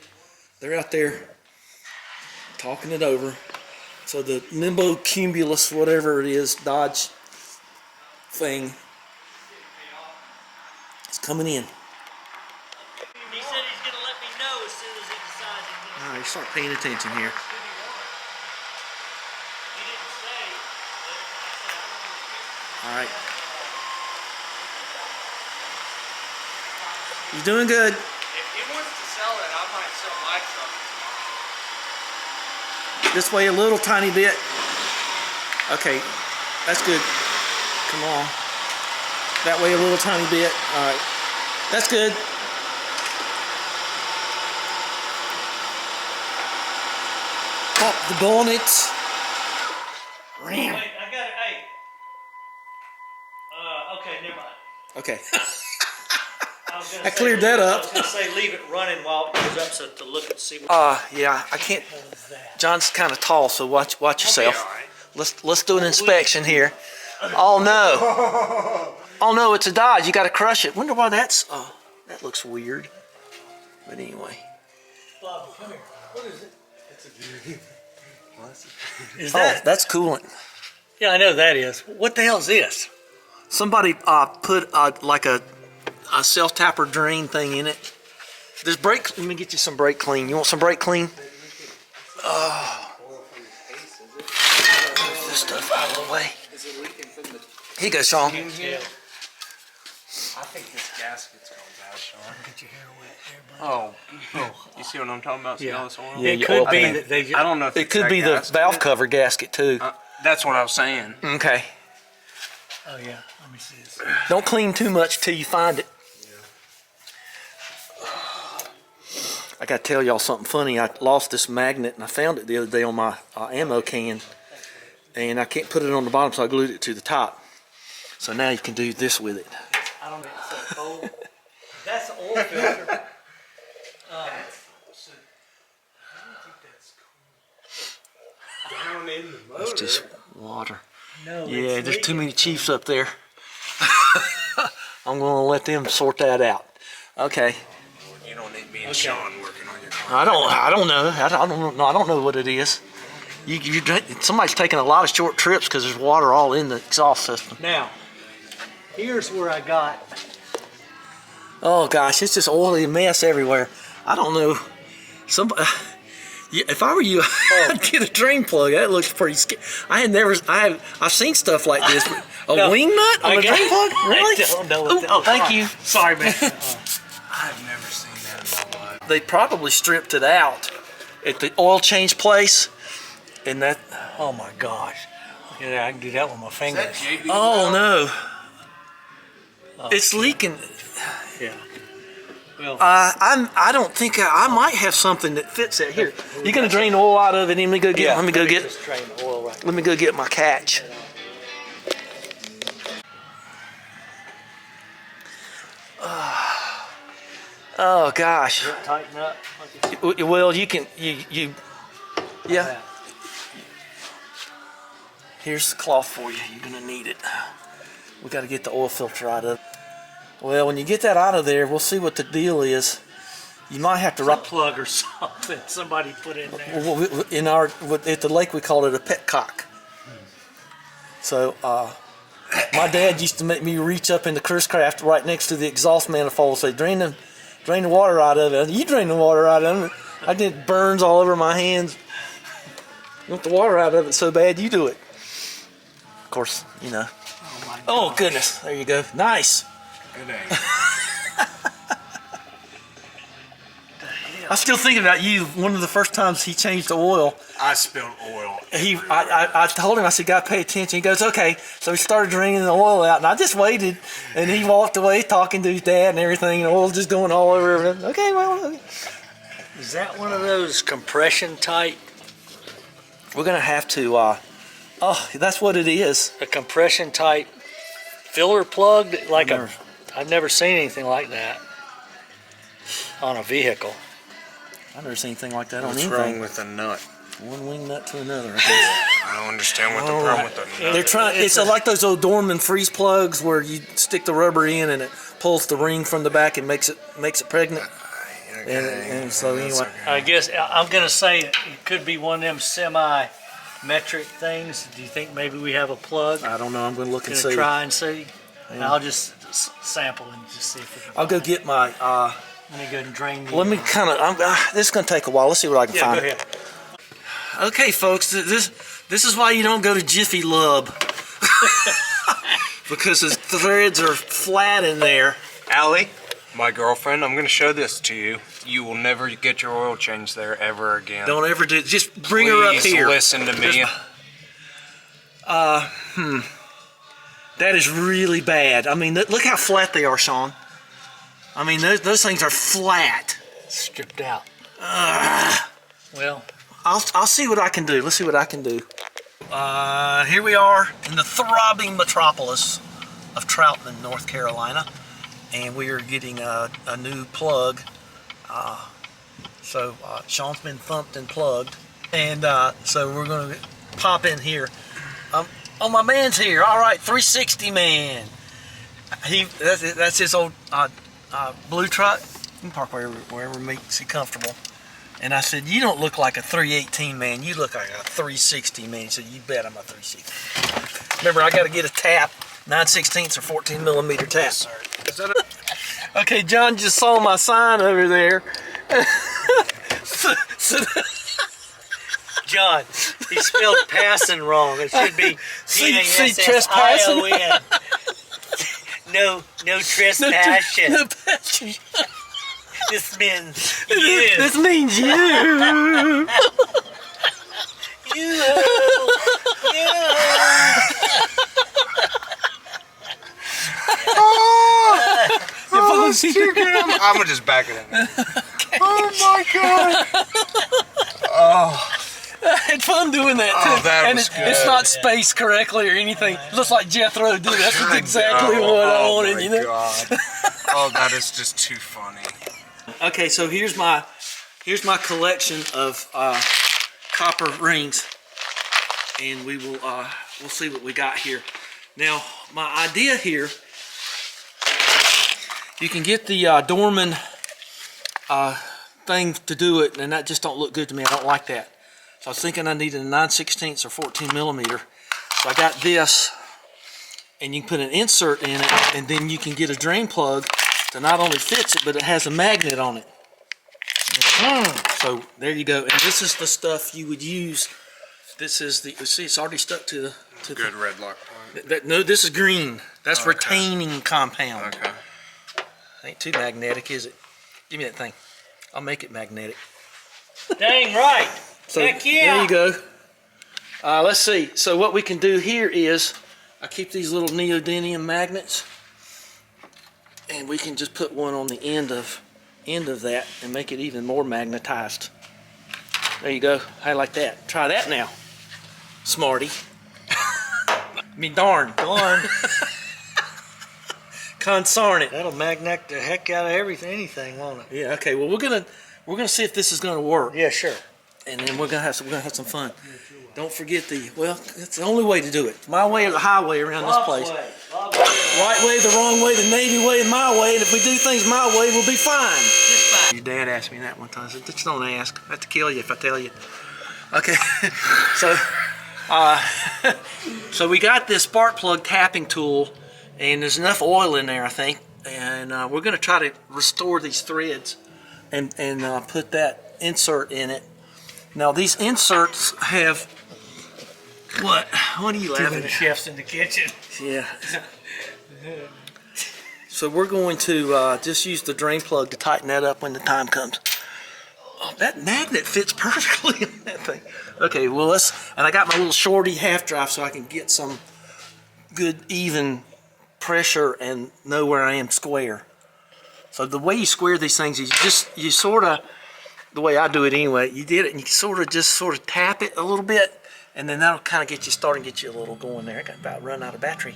They're out there talking it over. So the Nimbo Cumulus, whatever it is, Dodge thing, is coming in. He said he's going to let me know as soon as he decides he's going to. All right, start paying attention here. He didn't say, but All right. You're doing good. If he wants to sell it, I might sell my truck tomorrow. This way a little tiny bit. Okay, that's good. Come on. That way a little tiny bit. All right, that's good. Pop the bonnet. wait, I got it. Hey. Okay, never mind. Okay. I was gonna I say- cleared that up. I was going to say leave it running while it goes up so to look and see what Yeah, I can't. the hell is that. John's kind of tall, so watch I'll be yourself. all right. Let's do an inspection here. Oh no! Oh no, it's a Dodge. You got to crush it. Wonder why that's. Oh, that looks weird. But anyway. Bobby, come here. What is it? Is Oh, that? that's coolant. Yeah, I know that is. What the hell is this? Somebody put like a self-tapper drain thing in it. There's brake. Let me get you some brake clean. You want some brake clean? Move this stuff out of the way. Here you go, Sean. Yeah. I think this gasket's going bad, Sean. Get your hair wet there, bud. Oh, you see what I'm talking about? See Yeah. all this oil? Yeah, It your could oil be pan. that they. I don't know if It it's could that be the gasket. valve cover gasket too. That's what I was saying. Okay. Oh yeah. Let me see this. Don't clean too much till you find it. I gotta tell y'all something funny. I lost this magnet and I found it the other day on my ammo can, and I can't put it on the bottom, so I glued it to the top. So now you can do this with it. I don't know. It's so cold. That's the oil filter. Down in the motor. It's just water. No. Yeah, it's there's too leaking. many chiefs up there. I'm gonna let them sort that out. Okay. You don't need me and Sean working on your car. I don't know. I don't know what it is. Somebody's taking a lot of short trips because there's water all in the exhaust system. Now, here's where I got. Oh gosh, it's just oily mess everywhere. I don't know. If I were you, I'd get a drain plug. That looks pretty scary. I've seen stuff like this. But a No, wing nut on I a got- drain plug? Really? I don't know. Ooh, Oh, thank you. Sorry, man. I've never seen that in my life. They probably stripped it out at the oil change place, and that. Oh my gosh. Look at that. I can do that with my fingers. JB Oh Well? no! It's leaking. Yeah. Well, I don't think I might have something that fits that. Here, you gonna drain the oil out of it? Let me go get. Let me go get. Just drain the oil right. Let me go get my catch. Oh gosh. Does it tighten up? Well, you can yeah. Here's the cloth for you. You're gonna need it. We got to get the oil filter out of it. Well, when you get that out of there, we'll see what the deal is. You might have to A plug or something somebody put in there. in our at the lake we called it a petcock. So my dad used to make me reach up in the Chris Craft right next to the exhaust manifold, say drain the water out of it. You drain the water out of it. I get burns all over my hands. You want the water out of it so bad, you do it. Of course, you know. Oh goodness, there you go. Nice. Good day. I'm still thinking about you. One of the first times he changed the oil, I spilled oil. I told him, I said, "God, pay attention." He goes, "Okay." So he started draining the oil out, and I just waited, and he walked away talking to his dad and everything, and oil just going all over everything. Okay, well, okay. Is that one of those compression type? We're gonna have to. Oh, that's what it is. A compression type filler plug, like I've never seen anything like that on a vehicle. I've never seen anything like that on What's anything. wrong with the nut? One wing nut to another. I don't understand what the problem with the nut. They're trying. It's like those old Dorman freeze plugs where you stick the rubber in and it pulls the ring from the back and makes it pregnant. And so anyway, I guess I'm gonna say it could be one of them semi-metric things. Do you think maybe we have a plug? I don't know. I'm going to look and Gonna see. try and see. And I'll just sample and just see if we can. I'll go get my. Let me go and drain the. Let me kind of. This is going to take a while. Let's see what I can Yeah, find. go ahead. Okay, folks. This is why you don't go to Jiffy Lub because the threads are flat in there. Allie, my girlfriend, I'm going to show this to you. You will never get your oil changed there ever again. Don't ever do. Just bring her up Please here. listen to me. That is really bad. I mean, look how flat they are, Sean. I mean, those things are flat. Stripped out. Well, I'll see what I can do. Let's see what I can do. Here we are in the throbbing metropolis of Troutman, North Carolina, and we are getting a new plug. So Sean's been thumped and plugged, and so we're going to pop in here. Oh, my man's here. All right, 360 man. That's his old blue truck. You can park wherever makes you comfortable. And I said, "You don't look like a 318 man. You look like a 360 man." He said, "You bet I'm a 360." Remember, I got to get a tap, 9/16 or 14 millimeter tap. Yes, sir. Is that a Okay, John just saw my sign over there. John, he spelled passing wrong. It should be See, P-A-S-S-I-O-N. No trespassing. No passion. This means you. This means you. You. I'm gonna just back it in. Okay. Oh my god! Oh, I had fun doing that too. Oh, that and was it's good. not spaced correctly or anything. It looks like Jethro did. That's exactly what I wanted, my you know. God. Oh, that is just too funny. Okay, so here's my collection of copper rings, and we'll see what we got here. Now, my idea here, you can get the Dorman thing to do it, and that just don't look good to me. I don't like that. So I was thinking I needed a 9/16 or 14 millimeter. So I got this, and you can put an insert in it, and then you can get a drain plug that not only fits it, but it has a magnet on it. So there you go. And this is the stuff you would use. This is the, see, it's already stuck to the Good red lock point. no, this is green. That's retaining compound. Okay. Ain't too magnetic, is it? Give me that thing. I'll make it magnetic. Dang right. So Heck yeah. there you go. Let's see. So what we can do here is, I keep these little neodymium magnets, and we can just put one on the end of end of that and make it even more magnetized. There you go. How you like that? Try that now, smarty. I mean, darn. Consarn it. That'll magnet the heck out of anything, won't it? Yeah. Okay. Well, we're gonna see if this is gonna work. Yeah, sure. And then we're gonna have some fun. Don't forget it's the only way to do it. My way or the highway around this place. Right way, the wrong way, the Navy way, and my way. And if we do things my way, we'll be fine. Just fine. Your dad asked me that one time. I said, just don't ask. I have to kill you if I tell you. Okay. So we got this spark plug tapping tool, and there's enough oil in there, I think. And we're gonna try to restore these threads and put that insert in it. Now these inserts have what are you laughing The at? chefs in the kitchen. Yeah. So we're going to just use the drain plug to tighten that up when the time comes. Oh, that magnet fits perfectly in that thing. Okay, well and I got my little shorty half drive so I can get some good even pressure and know where I am square. So the way you square these things is you sort of, the way I do it anyway, you did it and you sort of tap it a little bit, and then that'll kind of get you a little going there. I got about run out of battery.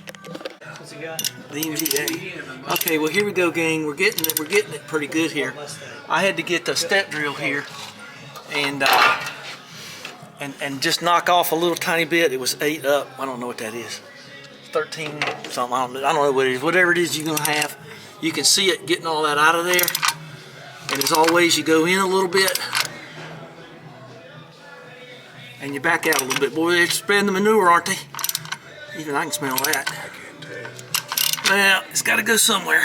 What's he got? The EMG. Okay, well here we go, gang. We're getting it pretty good here. I had to get the step drill here and just knock off a little tiny bit. It was 8 up. I don't know what that is. 13 something. I don't know what it is. Whatever it is you're gonna have, you can see it getting all that out of there. And as always, you go in a little bit and you back out a little bit. Boy, they're spreading the manure, aren't they? Even I can smell that. Well, it's got to go somewhere.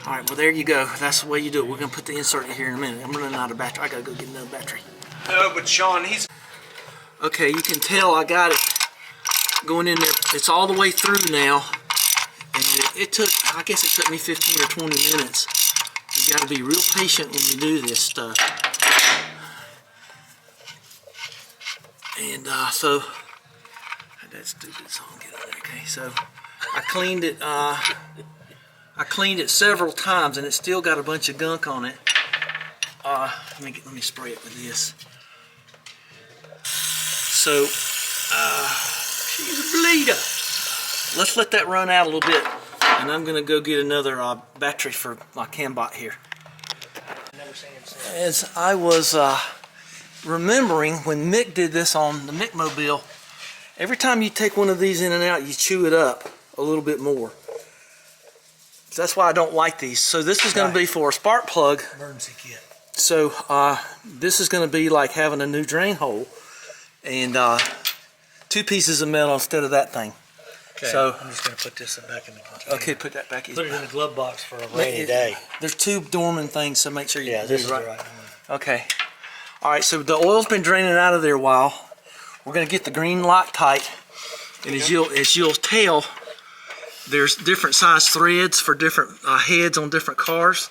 All right, well, there you go. That's the way you do it. We're going to put the insert in here in a minute. I'm running out of battery. I got to go get another battery. No, but Sean, he's... Okay, you can tell I got it going in there. It's all the way through now. And I guess it took me 15 or 20 minutes. You got to be real patient when you do this stuff. And so, that stupid song get on there. Okay, so I cleaned it. I cleaned it several times, and it's still got a bunch of gunk on it. Let me spray it with this. So, she's a bleeder. Let's let that run out a little bit, and I'm gonna go get another battery for my CamBot here. As I was remembering when Mick did this on the Mick Mobile, every time you take one of these in and out, you chew it up a little bit more. So that's why I don't like these. So this is going to be for a spark plug. Emergency kit. So this is going to be like having a new drain hole and 2 pieces of metal instead of that thing. Okay, so I'm just going to put this back in the container. Okay, put that back in. Put it in the glove box for a rainy day. There's 2 dormant things, so make sure you do this is right. the right one. Okay. All right, so the oil's been draining out of there a while. We're going to get the green Loctite, and as you'll tell, there's different size threads for different heads on different cars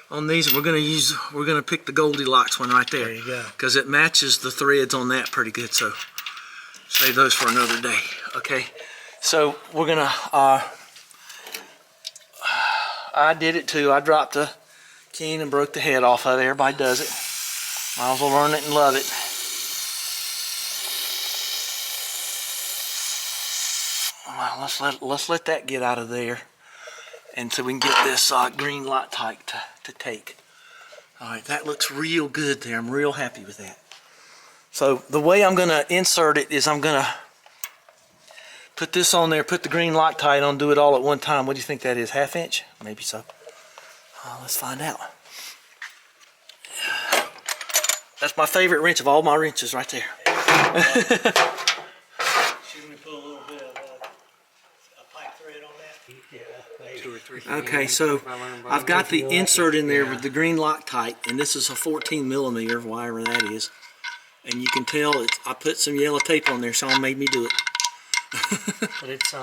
on these, and we're going to pick the Goldilocks one right there. There you go. Because it matches the threads on that pretty good, so save those for another day. Okay, so we're going to I did it too. I dropped a cane and broke the head off of it. Everybody does it. Might as well learn it and love it. Well, let's let that get out of there, and so we can get this green Loctite to take. All right, that looks real good there. I'm real happy with that. So the way I'm going to insert it is I'm going to put this on there, put the green Loctite on, do it all at one time. What do you think that is? 1/2 inch? Maybe so. Let's find out. That's my favorite wrench of all my wrenches right there. Should we put a little bit of a pipe thread on that? Yeah, maybe. 2 or 3. Okay, so I've got the insert in there with the green Loctite, and this is a 14 millimeter, whatever that is. And you can tell I put some yellow tape on there. Sean made me do it. But it's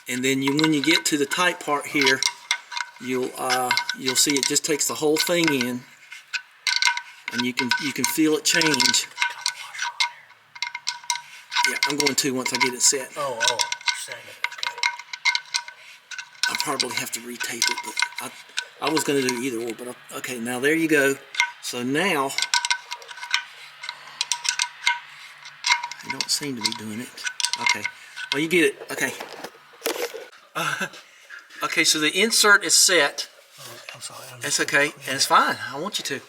And then when you get to the tight part here, you'll see it just takes the whole thing in, and you can feel it change. Yeah, I'm going to once I get it set. oh, set it. Okay. I'll probably have to retape it, but I was going to do either or, but okay, now there you go. So now, I don't seem to be doing it. Okay, well you get it. Okay. Okay, so the insert is set. Oh, I'm sorry. It's okay, and it's fine. I want you to.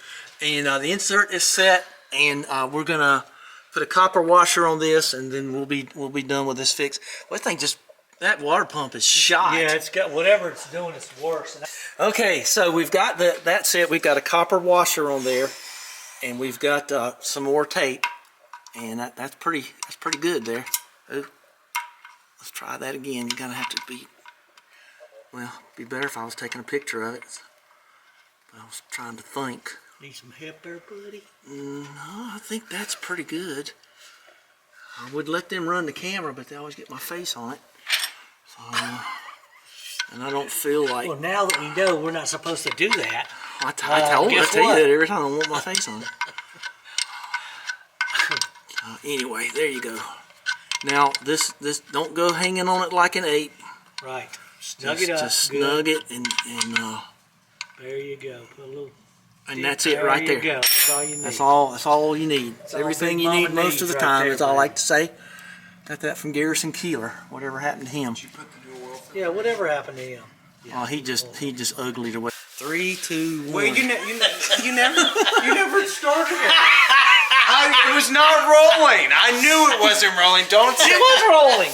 And the insert is set, and we're gonna put a copper washer on this, and then we'll be done with this fix. Well, I think just that water pump is shot. Yeah, it's got whatever it's doing. It's worse. Okay, so we've got that set. We've got a copper washer on there, and we've got some more tape, and that's pretty good there. Ooh. Let's try that again. You're gonna have to be. Well, it'd be better if I was taking a picture of it. But I was trying to think. Need some help there, buddy? No, I think that's pretty good. I would let them run the camera, but they always get my face on it. So, and I don't feel like... Well, now that we know we're not supposed to do that... I tell you that every time I want my face on it. Anyway, there you go. Now, this don't go hanging on it like an 8. Right. Snug it up. Just snug it and there you go. Put a little. And that's it right there. There you go. That's all you need. That's all you need. It's everything you need most of the time, as I like to say. Got that from Garrison Keeler. Whatever happened to him? Did you put the new oil? Yeah, whatever happened to him? Yeah. Oh, he just uglied away. 3, 2, 1. Well, you never started it. It was not rolling. I knew it wasn't rolling. Don't say It was rolling.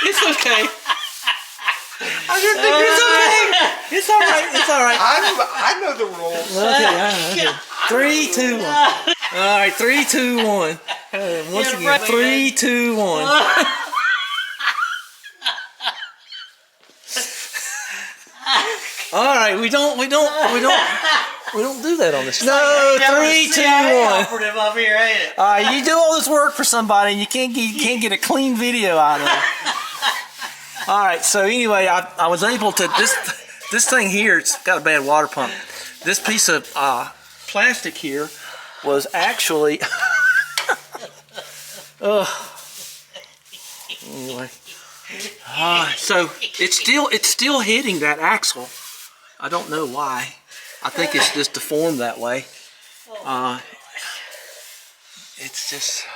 It's okay. I didn't think it's okay. It's all right. It's all right. I know the rules. Okay. 3, 2, 1. All right. 3, 2, 1. Once again. 3, 2, 1. All right. We don't do that on this. No. 3, 2, 1. Operative up here, ain't it? All right. You do all this work for somebody, and you can't get a clean video out of it. All right, so anyway, I was able to, this thing here, it's got a bad water pump. This piece of plastic here was actually, anyway, so it's still hitting that axle. I don't know why. I think it's just deformed that way. It's just,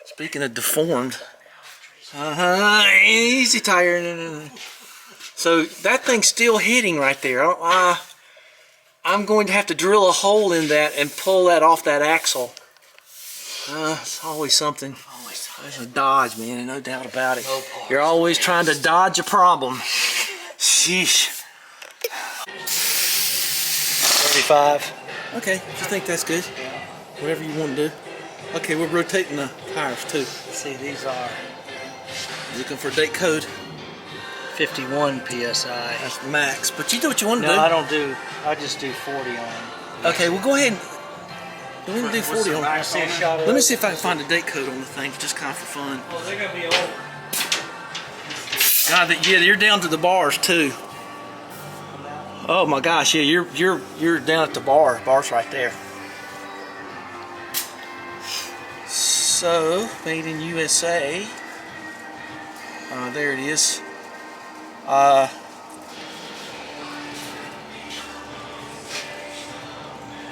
speaking of deformed. Easy tire. So that thing's still hitting right there. I'm going to have to drill a hole in that and pull that off that axle. It's always something. It's a dodge, man, no doubt about it. You're always trying to dodge a problem. Sheesh. 35. Okay, if you think that's good. Whatever you want to do. Okay, we're rotating the tires too. See, these are Looking for date code. 51 PSI. That's max, but you do what you want to do. No, I don't do. I just do 40 on them. Okay, well go ahead and go ahead and do 40 on I see a shot of Let me see if I can find a date code on the thing, just kind of for fun. Well, they're gonna be old. God, yeah, you're down to the bars too. Oh my gosh, yeah, you're down at the bars right there. So, made in USA. There it is. What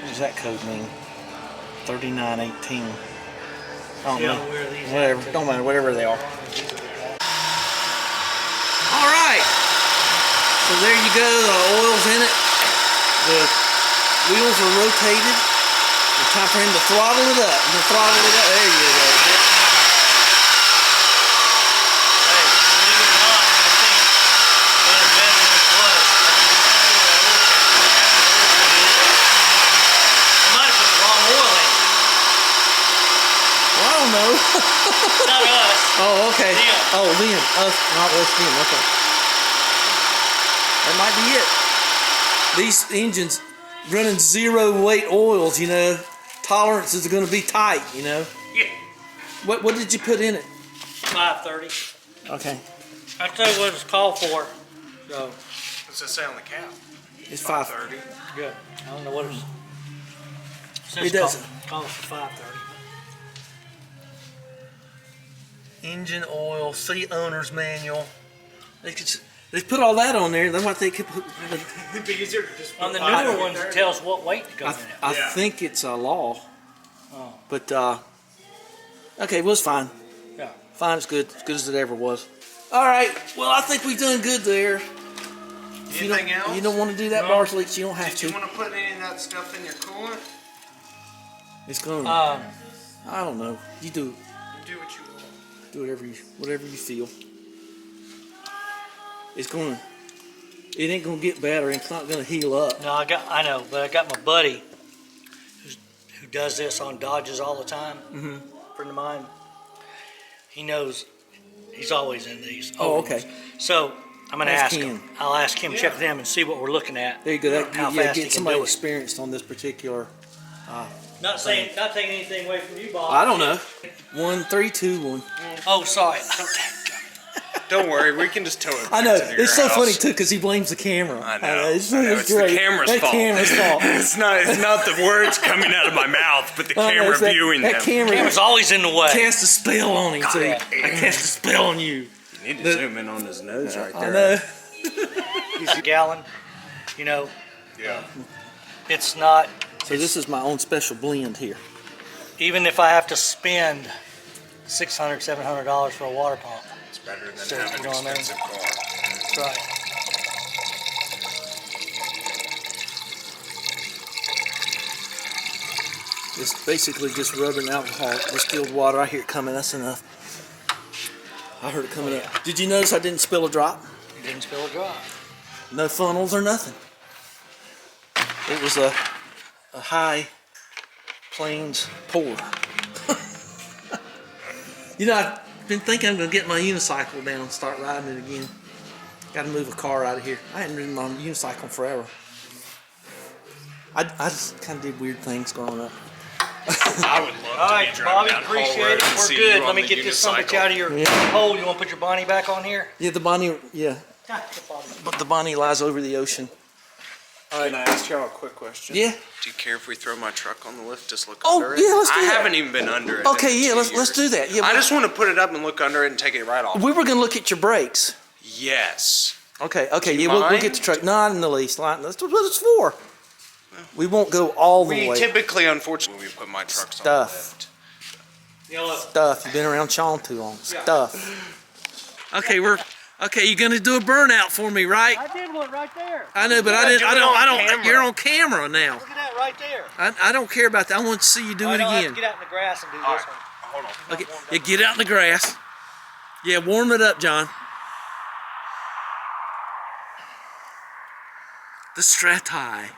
does that code mean? 3918. I don't know. Whatever. Don't matter. Whatever they are. All right. So there you go. The oil's in it. The wheels are rotated. It's time for him to throttle it up. There you go. Not us. Oh, okay. Them. Oh, them. Us, not us, them. Okay. That might be it. These engines running 0 weight oils, you know, tolerances are going to be tight, you know. Yeah. What did you put in it? 530. Okay. I tell you what it's called for. So What's that say on the cap? It's 530. good. I don't know what it's. It doesn't. Calls for 530. Engine oil, seat owner's manual. They put all that on there. That's what they could put. It'd be easier to just On the newer ones, it tells what weight to go in it. I Yeah. think it's a law. Oh. But, okay, well, it's fine. Yeah. Fine, as good as it ever was. All right, well, I think we've done good there. If Anything else? you don't want to do that, No. bar leaks, you don't have Did to. you want to put any of that stuff in your coolant? It's going to, Um, I don't know. You do You do what you want. do whatever you feel. It's going to, it ain't going to get better. It's not going to heal up. no, I know, but I got my buddy who does this on Dodges all the time. Mm-hmm. Friend of mine. He knows. He's always in these. Oh, old okay. ones. So I'm gonna Ask ask him. I'll ask him, check with him, and see what we're looking at. There you go. That, How yeah, fast he get can somebody do it. experienced on this particular. Not taking anything away from you, Bob. I don't know. 1, 3, 2, 1. Oh, sorry. Don't worry, we can just tow it. I know. back to your It's so house. funny too because he blames the camera. I know. It's It's the great. camera's that fault. Camera's fault. It's not the words coming out of my mouth, but the I know, camera it's that, viewing that them. camera Camera's always in the way. cast a spell on him too. Yeah. I cast a spell on you. You need to zoom in on his nose right I there. know. He's a gallon. You know, Yeah. it's not. So this is my own special blend here. Even if I have to spend $600, $700 for a water pump. It's better than So, having you know an what I mean? expensive car. That's right. It's basically just rubbing alcohol, distilled water. I hear it coming. That's enough. I heard it coming up. Did you notice I didn't spill a drop? You didn't spill a drop. No funnels or nothing. It was a high plains pour. You know, I've been thinking I'm going to get my unicycle down and start riding it again. Got to move a car out of here. I hadn't ridden my unicycle in forever. I just kind of did weird things growing up. I would love All to right, be driving Bobby, down appreciate Hall Road it. and We're see good. you Let on me the get this son of a bitch unicycle. out of your hole. You want to put your Bonnie back on here? Yeah, the Bonnie, yeah. But the Bonnie lies over the ocean. Can I ask y'all a quick question? Yeah. Do you care if we throw my truck on the lift? Just look Oh, under it? yeah, let's do I that. haven't even been under it. Okay, in yeah, 2 let's years. do that. Yeah, I just want to put it up and look under it and take it right off. we were gonna look at your brakes. Yes. Okay, you yeah, we'll mind? get the truck. Not in the least. That's what it's for. We won't go all the We way. typically, unfortunately, we put my trucks Stuff. on the lift. Stuff. You've been around Sean too long. Stuff. Okay, you're gonna do a burnout for me, right? I did one right there. I know, but I do didn't. it on camera. You're on camera now. Look at that right there. I don't care about that. I want to see you do I it don't have to again. get out in the grass and do All this right, one. hold on. Okay, yeah, get out in the grass. Yeah, warm it up, John. The Stratus.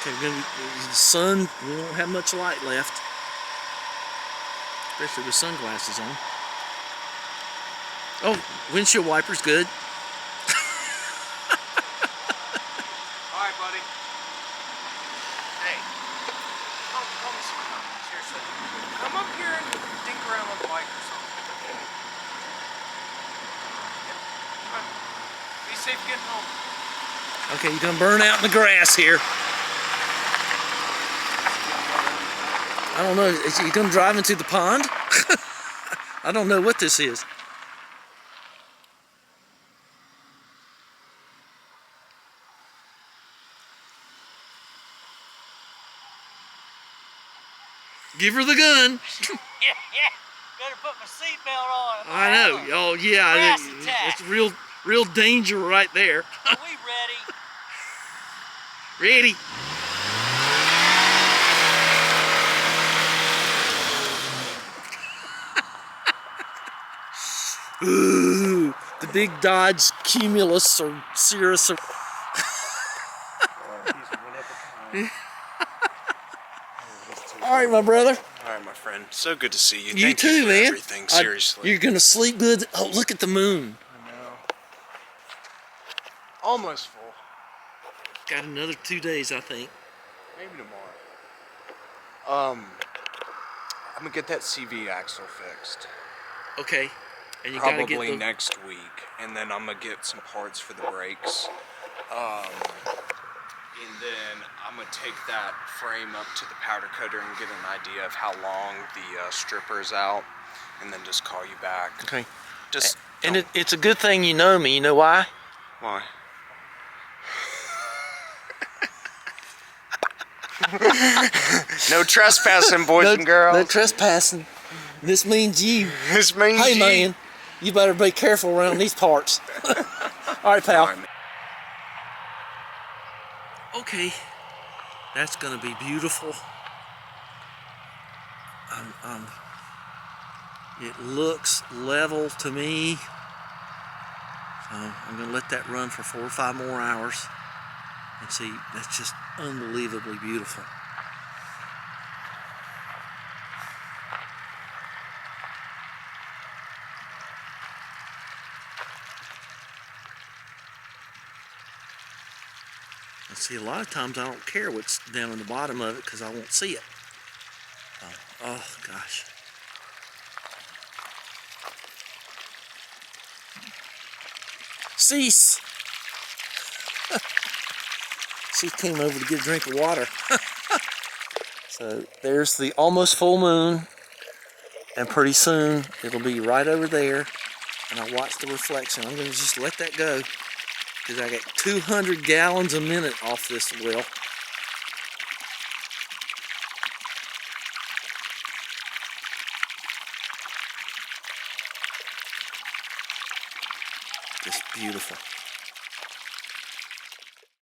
Okay, the sun, we don't have much light left. Especially with sunglasses on. Oh, windshield wiper's good. All right, buddy. Hey, call me sometime. Seriously. Come up here and dink around on the bike or something. Come on. Be safe getting home. Okay, you're gonna burn out in the grass here. I don't know, is you gonna drive into the pond? I don't know what this is. Give her the gun. Yeah. Better put my seatbelt on. I know. Oh yeah, Grass attack. it's real danger right there. Are we ready? Ready? Ooh, the big Dodge Cumulus or Cirrus. Or all right, my brother. All right, my friend. So good to see you. You Thank too, you for man. everything, seriously. You're gonna sleep good. Oh, look at the moon. I know. Almost full. Got another 2 days, I think. Maybe tomorrow. I'm gonna get that CV axle fixed. Okay. And you gotta Probably get the, next week, and then I'm gonna get some parts for the brakes. And then I'm going to take that frame up to the powder coater and get an idea of how long the stripper is out, and then just call you back. Okay. Just And it's a good thing you know me. You know why? why? No trespassing, boys and girls. No trespassing. This means you. This means Hey, you. man, you better be careful around these parts. All right, pal. All right, man. Okay, that's gonna be beautiful. It looks level to me. So I'm gonna let that run for 4 or 5 more hours and see. That's just unbelievably beautiful. And see, a lot of times I don't care what's down in the bottom of it because I won't see it. Oh gosh. Cease. She came over to get a drink of water. So there's the almost full moon, and pretty soon it'll be right over there, and I'll watch the reflection. I'm gonna just let that go because I get 200 gallons a minute off this well. Just beautiful.